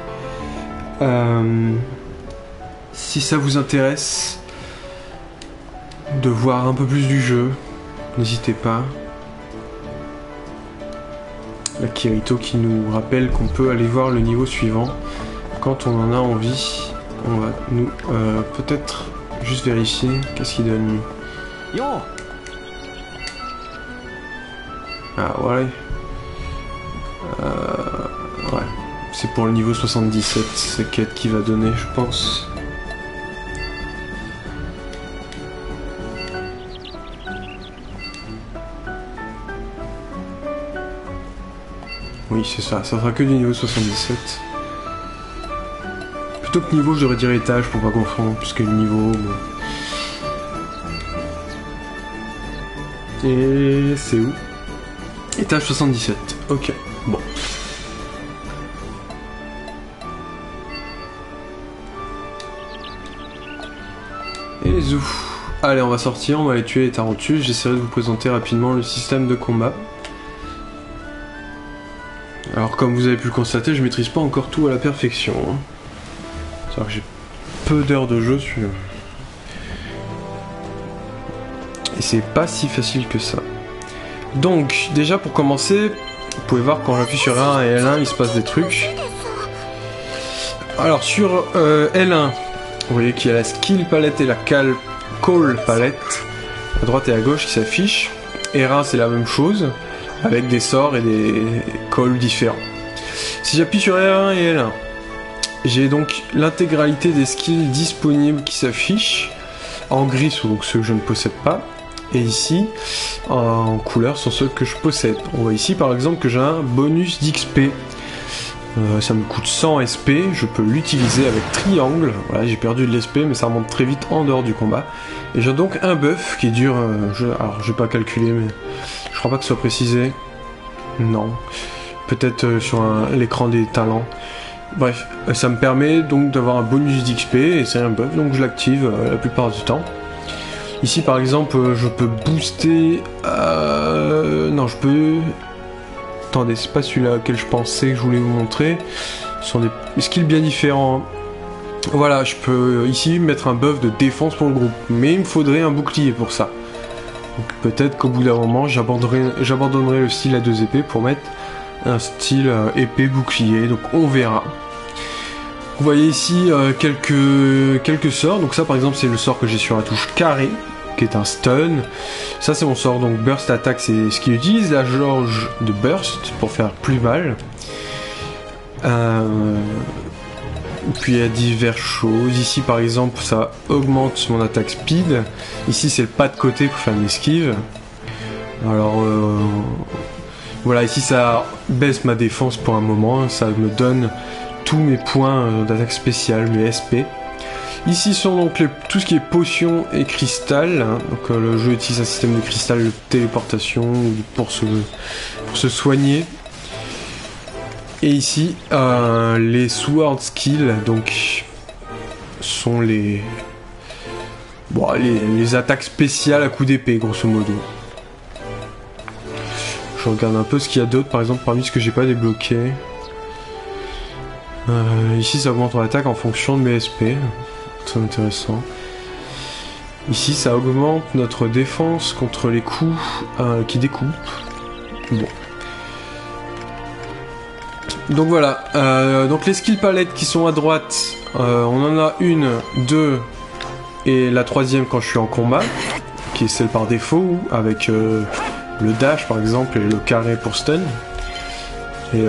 Si ça vous intéresse de voir un peu plus du jeu, n'hésitez pas. La Kirito qui nous rappelle qu'on peut aller voir le niveau suivant quand on en a envie. On va nous peut-être juste vérifier qu'est-ce qu'il donne lui. Yo. Ah ouais. Ouais. C'est pour le niveau 77, cette quête qui va donner, je pense. Oui, c'est ça. Ça sera que du niveau 77. Plutôt que niveau, je devrais dire étage pour pas confondre, puisque le niveau... Bon. Et c'est où? Étage 77. Ok, bon. Et zou. Allez, on va sortir, on va aller tuer les tarentules. J'essaierai de vous présenter rapidement le système de combat. Alors, comme vous avez pu le constater, je maîtrise pas encore tout à la perfection. Hein. C'est-à-dire que j'ai peu d'heures de jeu sur... Et c'est pas si facile que ça. Donc, déjà pour commencer, vous pouvez voir quand j'appuie sur R1 et L1, il se passe des trucs. Alors sur L1, vous voyez qu'il y a la skill palette et la call palette à droite et à gauche qui s'affichent. R1 c'est la même chose, avec des sorts et des calls différents. Si j'appuie sur R1 et L1, j'ai donc l'intégralité des skills disponibles qui s'affichent. En gris sont donc ceux que je ne possède pas. Et ici, en couleur, sont ceux que je possède. On voit ici par exemple que j'ai un bonus d'XP. Ça me coûte 100 SP, je peux l'utiliser avec triangle. Voilà, j'ai perdu de l'SP, mais ça remonte très vite en dehors du combat. Et j'ai donc un buff qui dure... alors, je vais pas calculer, mais je crois pas que ce soit précisé. Non. Peut-être sur l'écran des talents. Bref, ça me permet donc d'avoir un bonus d'XP, et c'est un buff, donc je l'active la plupart du temps. Ici par exemple je peux booster... Non je peux... Attendez, c'est pas celui-là auquel je pensais que je voulais vous montrer. Ce sont des skills bien différents. Voilà, je peux ici mettre un buff de défense pour le groupe. Mais il me faudrait un bouclier pour ça. Donc peut-être qu'au bout d'un moment j'abandonnerai le style à 2 épées pour mettre un style épée bouclier. Donc on verra. Vous voyez ici quelques sorts. Donc ça par exemple c'est le sort que j'ai sur la touche carré, qui est un stun. Ça c'est mon sort, donc burst attack, c'est ce qui utilise la jauge de burst pour faire plus mal. Puis il y a diverses choses. Ici par exemple ça augmente mon attaque speed. Ici c'est le pas de côté pour faire une esquive. Alors voilà, ici ça baisse ma défense pour un moment. Ça me donne tous mes points d'attaque spéciale, mes SP. Ici sont donc tout ce qui est potions et cristal. Hein. Donc le jeu utilise un système de cristal de téléportation pour se soigner. Et ici les sword skills donc sont les attaques spéciales à coups d'épée grosso modo. Je regarde un peu ce qu'il y a d'autre par exemple parmi ce que j'ai pas débloqué. Ici ça augmente mon attaque en fonction de mes SP. Très intéressant. Ici ça augmente notre défense contre les coups qui découpent. Bon. Donc voilà, donc les skill palettes qui sont à droite, on en a une, deux, et la troisième quand je suis en combat, qui est celle par défaut, avec le dash par exemple, et le carré pour stun. Et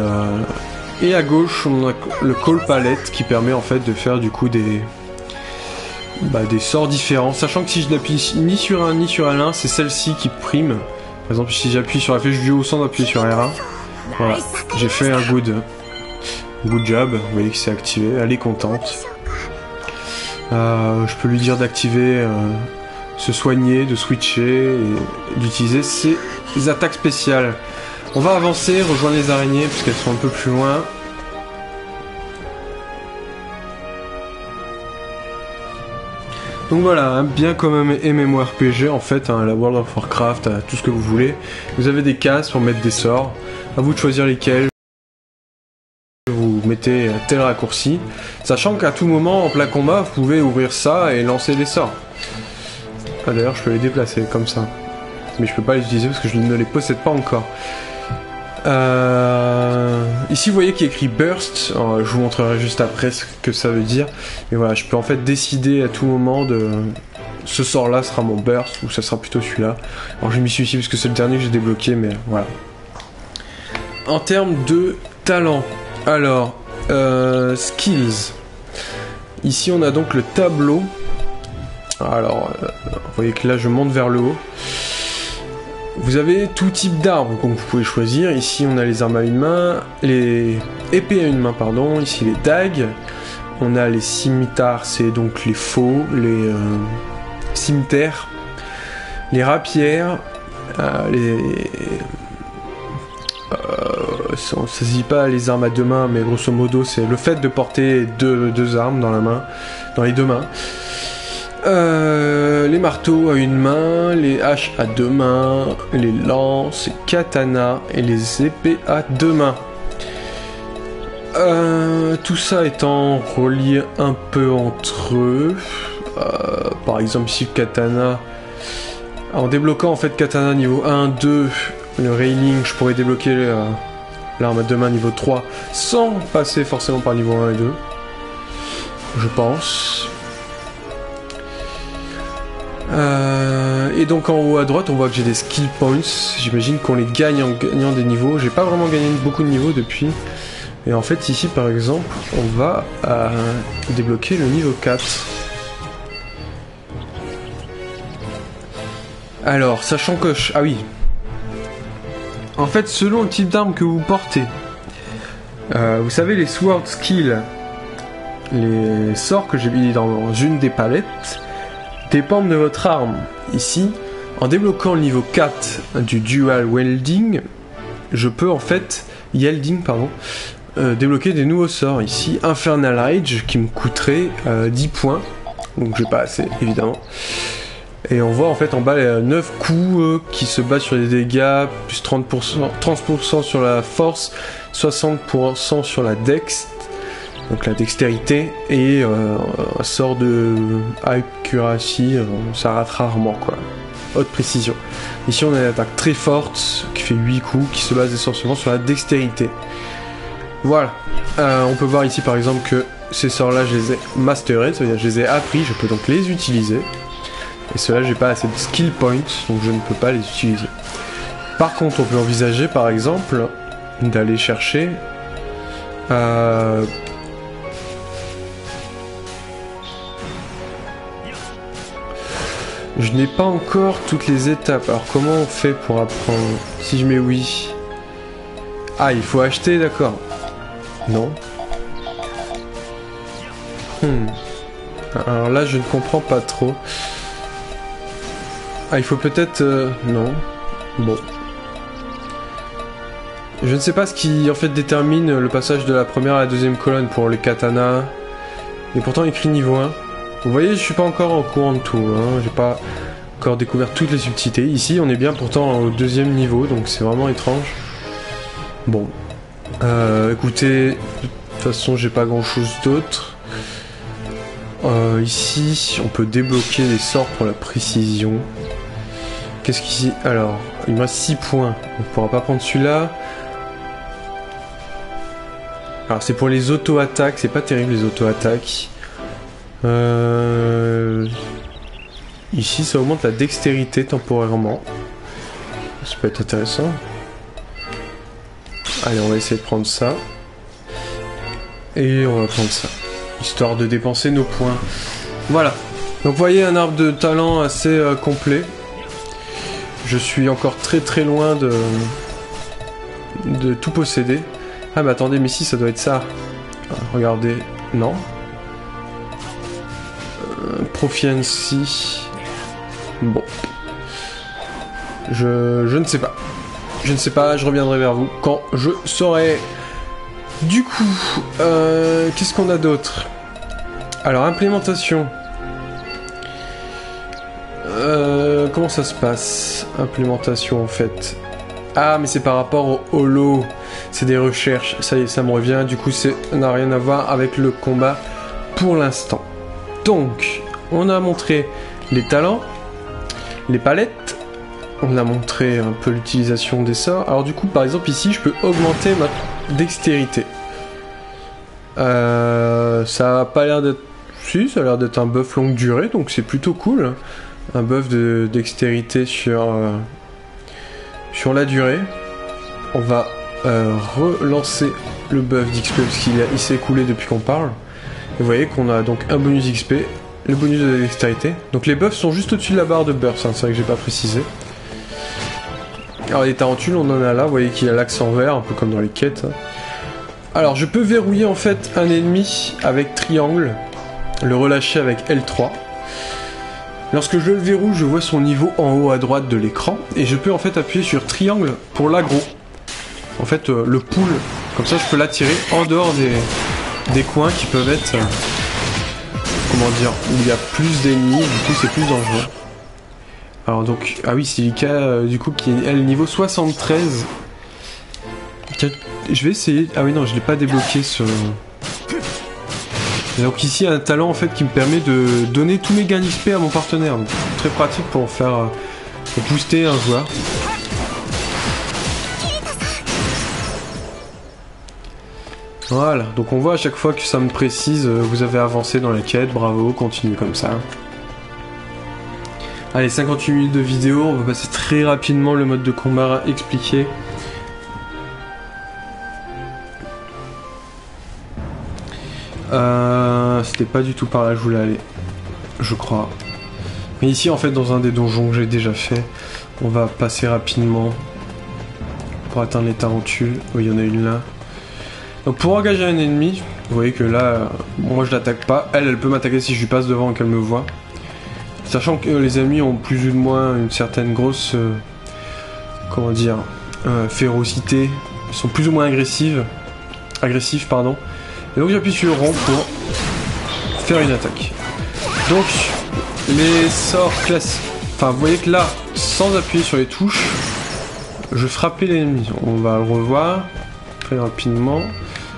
à gauche, on a le call palette qui permet en fait de faire du coup des sorts différents, sachant que si je n'appuie ni sur un ni sur L1, c'est celle-ci qui prime. Par exemple, si j'appuie sur la flèche du haut sans appuyer sur R1, voilà, j'ai fait un good job, vous voyez que c'est activé, elle est contente. Je peux lui dire d'activer, se soigner, de switcher, et d'utiliser ses attaques spéciales. On va avancer, rejoindre les araignées, parce qu'elles sont un peu plus loin. Donc voilà, hein, bien comme un MMORPG en fait, hein, la World of Warcraft, tout ce que vous voulez. Vous avez des cases pour mettre des sorts, à vous de choisir lesquels. Vous mettez tel raccourci, sachant qu'à tout moment en plein combat, vous pouvez ouvrir ça et lancer des sorts. Ah, d'ailleurs, je peux les déplacer comme ça, mais je peux pas les utiliser parce que je ne les possède pas encore. Ici, vous voyez qu'il y a écrit Burst. Alors, je vous montrerai juste après ce que ça veut dire. Mais voilà, je peux en fait décider à tout moment de ce sort-là sera mon Burst ou ça sera plutôt celui-là. Alors, je m'y suis ici parce que c'est le dernier que j'ai débloqué, mais voilà. En termes de talent, alors skills. Ici, on a donc le tableau. Alors, vous voyez que là, je monte vers le haut. Vous avez tout type d'armes que vous pouvez choisir. Ici, on a les armes à une main, les épées à une main, pardon. Ici, les dagues. On a les cimitars, c'est donc les faux, les cimeterres, les rapières, on ne saisit pas les armes à deux mains, mais grosso modo, c'est le fait de porter deux armes dans la main, dans les deux mains. Les marteaux à une main, les haches à deux mains, les lances, les katanas et les épées à deux mains. Tout ça étant relié un peu entre eux. Par exemple ici le katana. En débloquant en fait katana niveau 1, 2, le railing, je pourrais débloquer l'arme à deux mains niveau 3 sans passer forcément par niveau 1 et 2. Je pense. Et donc en haut à droite on voit que j'ai des skill points. J'imagine qu'on les gagne en gagnant des niveaux. J'ai pas vraiment gagné beaucoup de niveaux depuis. Et en fait ici par exemple on va débloquer le niveau 4. Alors sachant que ah oui, en fait selon le type d'arme que vous portez, vous savez les sword skills, les sorts que j'ai mis dans une des palettes dépendent de votre arme. Ici, en débloquant le niveau 4 du dual wielding, je peux en fait débloquer des nouveaux sorts. Ici, Infernal Rage qui me coûterait 10 points, donc j'ai pas assez évidemment. Et on voit en fait en bas les 9 coups qui se basent sur les dégâts, plus 30% sur la force, 60% sur la dex. Donc la dextérité et un sort de accuracy, ça rate rarement quoi. Haute précision. Ici on a une attaque très forte qui fait 8 coups, qui se base essentiellement sur la dextérité. Voilà. On peut voir ici par exemple que ces sorts là je les ai masterés, c'est-à-dire je les ai appris, je peux donc les utiliser. Et ceux-là j'ai pas assez de skill points, donc je ne peux pas les utiliser. Par contre on peut envisager par exemple d'aller chercher je n'ai pas encore toutes les étapes. Alors comment on fait pour apprendre? Si je mets oui. Ah, il faut acheter, d'accord. Non. Alors là, je ne comprends pas trop. Ah, il faut peut-être... non. Bon. Je ne sais pas ce qui en fait détermine le passage de la première à la deuxième colonne pour les katanas. Et pourtant écrit niveau 1. Vous voyez, je suis pas encore au courant de tout, hein. J'ai pas encore découvert toutes les subtilités. Ici, on est bien pourtant au deuxième niveau, donc c'est vraiment étrange. Bon. Écoutez, de toute façon, j'ai pas grand chose d'autre. Ici, on peut débloquer les sorts pour la précision. Qu'est-ce qu'ici? Alors, il me reste 6 points. On ne pourra pas prendre celui-là. Alors c'est pour les auto-attaques, c'est pas terrible les auto-attaques. Ici ça augmente la dextérité temporairement. Ça peut être intéressant. Allez, on va essayer de prendre ça. Et on va prendre ça. Histoire de dépenser nos points. Voilà. Donc vous voyez un arbre de talent assez complet. Je suis encore très loin de tout posséder. Ah mais attendez, mais si ça doit être ça. Regardez. Non. Proficiency. Bon. Je ne sais pas. Je ne sais pas, je reviendrai vers vous quand je saurai. Du coup, qu'est-ce qu'on a d'autre? Alors, implémentation. Comment ça se passe? Implémentation, en fait. Ah, mais c'est par rapport au holo. C'est des recherches. Ça y est, ça me revient. Du coup, ça n'a rien à voir avec le combat pour l'instant. Donc, on a montré les talents, les palettes. On a montré un peu l'utilisation des sorts. Alors du coup, par exemple, ici, je peux augmenter ma dextérité. Ça a pas l'air d'être... Si, ça a l'air d'être un buff longue durée, donc c'est plutôt cool. Un buff de dextérité sur la durée. On va relancer le buff d'XP, parce qu'il s'est écoulé depuis qu'on parle. Et vous voyez qu'on a donc un bonus XP, le bonus de dextérité. Donc les buffs sont juste au-dessus de la barre de burst, hein, c'est vrai que j'ai pas précisé. Alors les tarentules, on en a là, vous voyez qu'il y a l'accent vert, un peu comme dans les quêtes. Alors je peux verrouiller en fait un ennemi avec triangle, le relâcher avec L3. Lorsque je le verrouille, je vois son niveau en haut à droite de l'écran, et je peux en fait appuyer sur triangle pour l'aggro. En fait le pull, comme ça je peux l'attirer en dehors des coins qui peuvent être, comment dire, où il y a plus d'ennemis, du coup c'est plus dangereux. Alors donc, ah oui, Silica, du coup, qui est elle, niveau 73. Je vais essayer... Ah oui, non, je l'ai pas débloqué, ce... Donc ici, il y a un talent, en fait, qui me permet de donner tous mes gains d'XP à mon partenaire. Donc, très pratique pour faire... pour booster un joueur. Voilà, donc on voit à chaque fois que ça me précise, vous avez avancé dans la quête, bravo, continuez comme ça. Allez, 58 minutes de vidéo, on va passer très rapidement le mode de combat à expliquer. C'était pas du tout par là que je voulais aller, je crois. Mais ici, en fait, dans un des donjons que j'ai déjà fait, on va passer rapidement pour atteindre les tarentules. Oui, il y en a une là. Donc pour engager un ennemi, vous voyez que là, moi je l'attaque pas. Elle peut m'attaquer si je lui passe devant et qu'elle me voit. Sachant que les ennemis ont plus ou moins une certaine grosse, comment dire, férocité, ils sont plus ou moins agressifs, pardon. Et donc j'appuie sur rond pour faire une attaque. Donc les sorts classiques, enfin vous voyez que là, sans appuyer sur les touches, je frappais l'ennemi. On va le revoir très rapidement.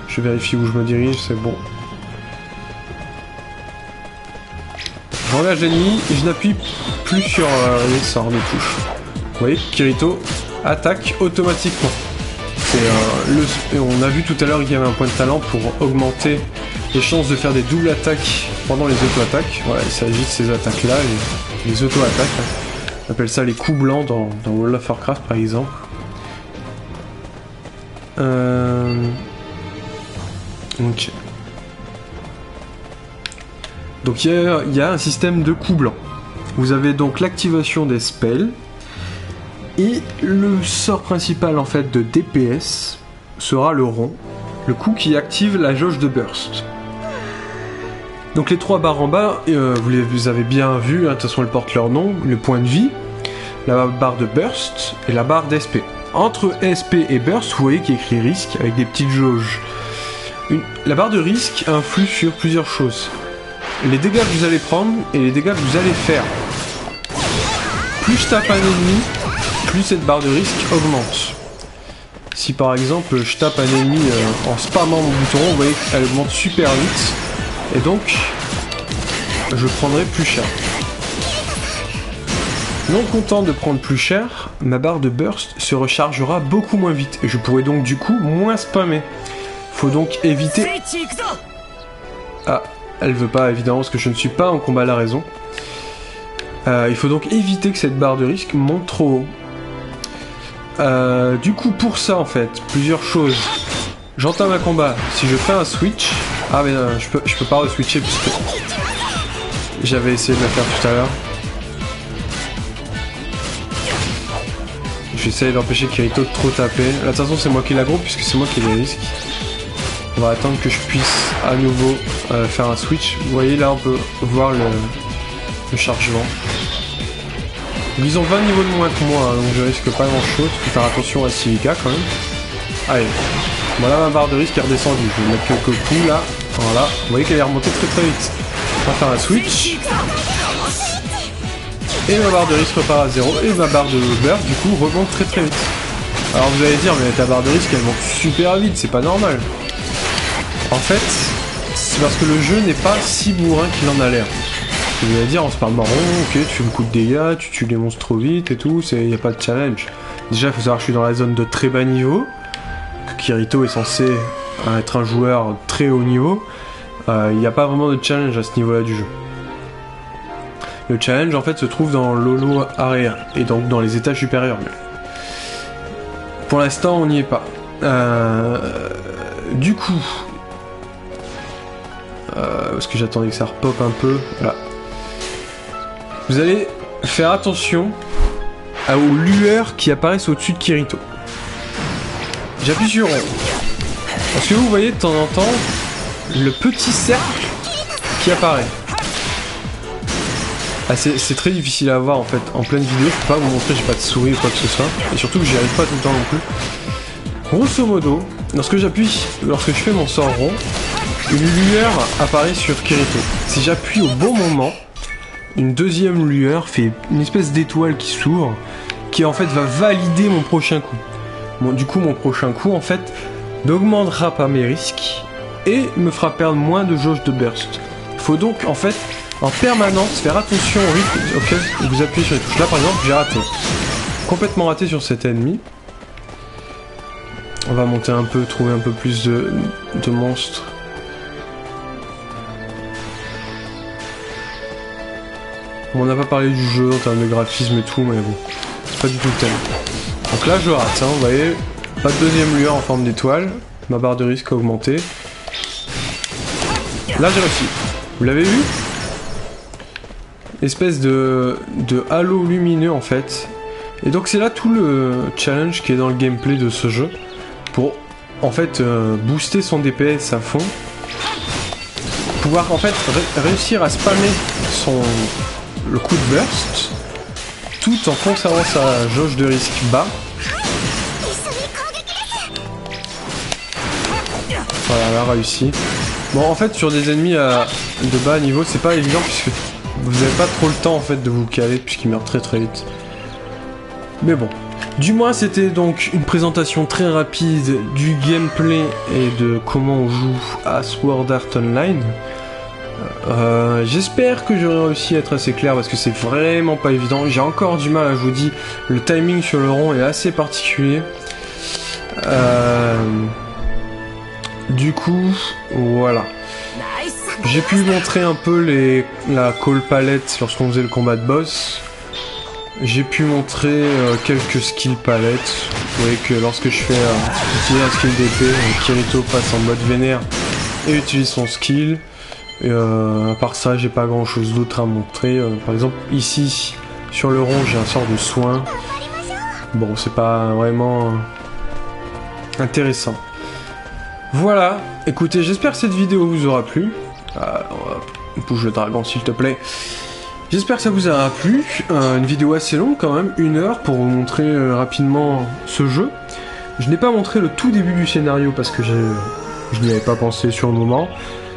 Je vérifie où je me dirige, c'est bon. J'engage l'ennemi et je n'appuie plus sur les sorts de touche. Vous voyez, Kirito attaque automatiquement. On a vu tout à l'heure qu'il y avait un point de talent pour augmenter les chances de faire des doubles attaques pendant les auto-attaques. Voilà, il s'agit de ces attaques-là, les auto-attaques. On appelle ça les coups blancs dans World of Warcraft par exemple. Ok. Donc il y a un système de coups blancs. Vous avez donc l'activation des spells. Et le sort principal en fait de DPS sera le rond. Le coup qui active la jauge de burst. Donc les trois barres en bas, vous avez bien vu, hein, de toute façon elles portent leur nom. Le point de vie, la barre de burst et la barre d'SP. Entre SP et burst, vous voyez qu'il y a écrit risque avec des petites jauges. La barre de risque influe sur plusieurs choses. Les dégâts que vous allez prendre et les dégâts que vous allez faire. Plus je tape un ennemi, plus cette barre de risque augmente. Si par exemple je tape un ennemi en spammant mon bouton, vous voyez qu'elle augmente super vite. Et donc, je prendrai plus cher. Non content de prendre plus cher, ma barre de burst se rechargera beaucoup moins vite et je pourrai donc du coup moins spammer. Faut donc éviter... Ah, elle veut pas évidemment parce que je ne suis pas en combat à la raison. Il faut donc éviter que cette barre de risque monte trop haut. Du coup pour ça en fait, plusieurs choses. J'entame un combat, si je fais un switch... Ah mais non, je peux pas re-switcher puisque... J'avais essayé de le faire tout à l'heure. J'essaye d'empêcher Kirito de trop taper. Là, de toute façon, c'est moi qui l'aggro puisque c'est moi qui ai les risques. On va attendre que je puisse à nouveau faire un switch. Vous voyez, là, on peut voir le chargement. Ils ont 20 niveaux de moins que moi, hein, donc je risque pas grand chose. Faut faire attention à Silica quand même. Allez, voilà ma barre de risque est redescendue. Je vais mettre quelques coups là. Voilà, vous voyez qu'elle est remontée très très vite. On va faire un switch. Et ma barre de risque repart à 0 et ma barre de burst du coup remonte très très vite. Alors vous allez dire mais ta barre de risque elle monte super vite, c'est pas normal. En fait, c'est parce que le jeu n'est pas si bourrin qu'il en a l'air. Vous allez dire on se parle marron, ok tu fais beaucoup de dégâts, tu tues les monstres trop vite et tout, y a pas de challenge. Déjà il faut savoir que je suis dans la zone de très bas niveau, que Kirito est censé être un joueur très haut niveau. Il n'y a pas vraiment de challenge à ce niveau là du jeu. Le challenge en fait se trouve dans l'holo area et donc dans les étages supérieurs. Pour l'instant on n'y est pas. Du coup, parce que j'attendais que ça repop un peu. Voilà. Vous allez faire attention aux lueurs qui apparaissent au-dessus de Kirito. J'appuie sur rond. Parce que vous voyez de temps en temps le petit cercle qui apparaît. Ah, c'est très difficile à voir en fait, en pleine vidéo, je peux pas vous montrer, j'ai pas de souris ou quoi que ce soit, et surtout que j'y arrive pas tout le temps non plus. Grosso modo, lorsque je fais mon sort rond, une lueur apparaît sur Kirito. Si j'appuie au bon moment, une deuxième lueur fait une espèce d'étoile qui s'ouvre, qui en fait va valider mon prochain coup. Bon, du coup mon prochain coup en fait n'augmentera pas mes risques, et me fera perdre moins de jauge de burst. Il faut donc en fait en permanence faire attention au rythme auquel vous appuyez sur les touches. Là par exemple j'ai raté. Complètement raté sur cet ennemi. On va monter un peu, trouver un peu plus de monstres. Bon, on n'a pas parlé du jeu en termes de graphisme et tout, mais bon, c'est pas du tout le thème. Donc là je rate, hein, vous voyez, pas de deuxième lueur en forme d'étoile. Ma barre de risque a augmenté. Là j'ai réussi. Vous l'avez vu ? Espèce de halo lumineux en fait. Et donc c'est là tout le challenge qui est dans le gameplay de ce jeu. Pour en fait booster son DPS à fond. Pouvoir en fait réussir à spammer le coup de burst. Tout en conservant sa jauge de risque bas. Voilà, là réussi. Bon en fait sur des ennemis de bas niveau c'est pas évident puisque vous n'avez pas trop le temps en fait de vous caler puisqu'ils meurent très très vite. Mais bon. Du moins c'était donc une présentation très rapide du gameplay et de comment on joue à Sword Art Online. J'espère que j'aurai réussi à être assez clair parce que c'est vraiment pas évident. J'ai encore du mal, je vous dis, le timing sur le rond est assez particulier. Du coup, voilà. J'ai pu montrer un peu la call palette lorsqu'on faisait le combat de boss. J'ai pu montrer quelques skill palettes. Vous voyez que lorsque je fais utiliser un skill d'épée, Kirito passe en mode vénère et utilise son skill. Et à part ça, j'ai pas grand chose d'autre à montrer. Par exemple, ici, sur le rond, j'ai un sort de soin. Bon, c'est pas vraiment intéressant. Voilà, écoutez, j'espère que cette vidéo vous aura plu. Bouge le dragon s'il te plaît. J'espère que ça vous aura plu. Une vidéo assez longue quand même, 1 heure pour vous montrer rapidement ce jeu. Je n'ai pas montré le tout début du scénario parce que je n'y avais pas pensé sur le moment.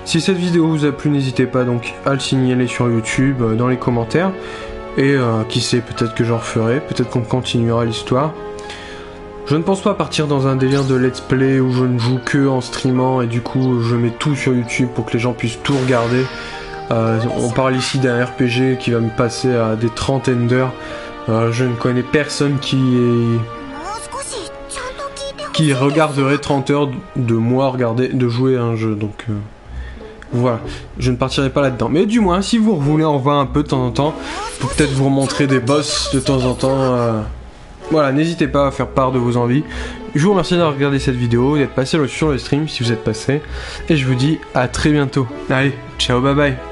Si cette vidéo vous a plu, n'hésitez pas donc à le signaler sur YouTube, dans les commentaires. Et qui sait, peut-être que j'en referai, peut-être qu'on continuera l'histoire. Je ne pense pas partir dans un délire de let's play où je ne joue que en streamant et du coup je mets tout sur YouTube pour que les gens puissent tout regarder. On parle ici d'un RPG qui va me passer à des trentaines d'heures. Je ne connais personne qui regarderait 30 heures de moi de jouer à un jeu, donc voilà, je ne partirai pas là-dedans. Mais du moins, si vous voulez en voir un peu de temps en temps, pour peut-être vous montrer des boss de temps en temps, voilà, n'hésitez pas à faire part de vos envies. Je vous remercie d'avoir regardé cette vidéo, d'être passé sur le stream si vous êtes passé, et je vous dis à très bientôt. Allez, ciao, bye bye.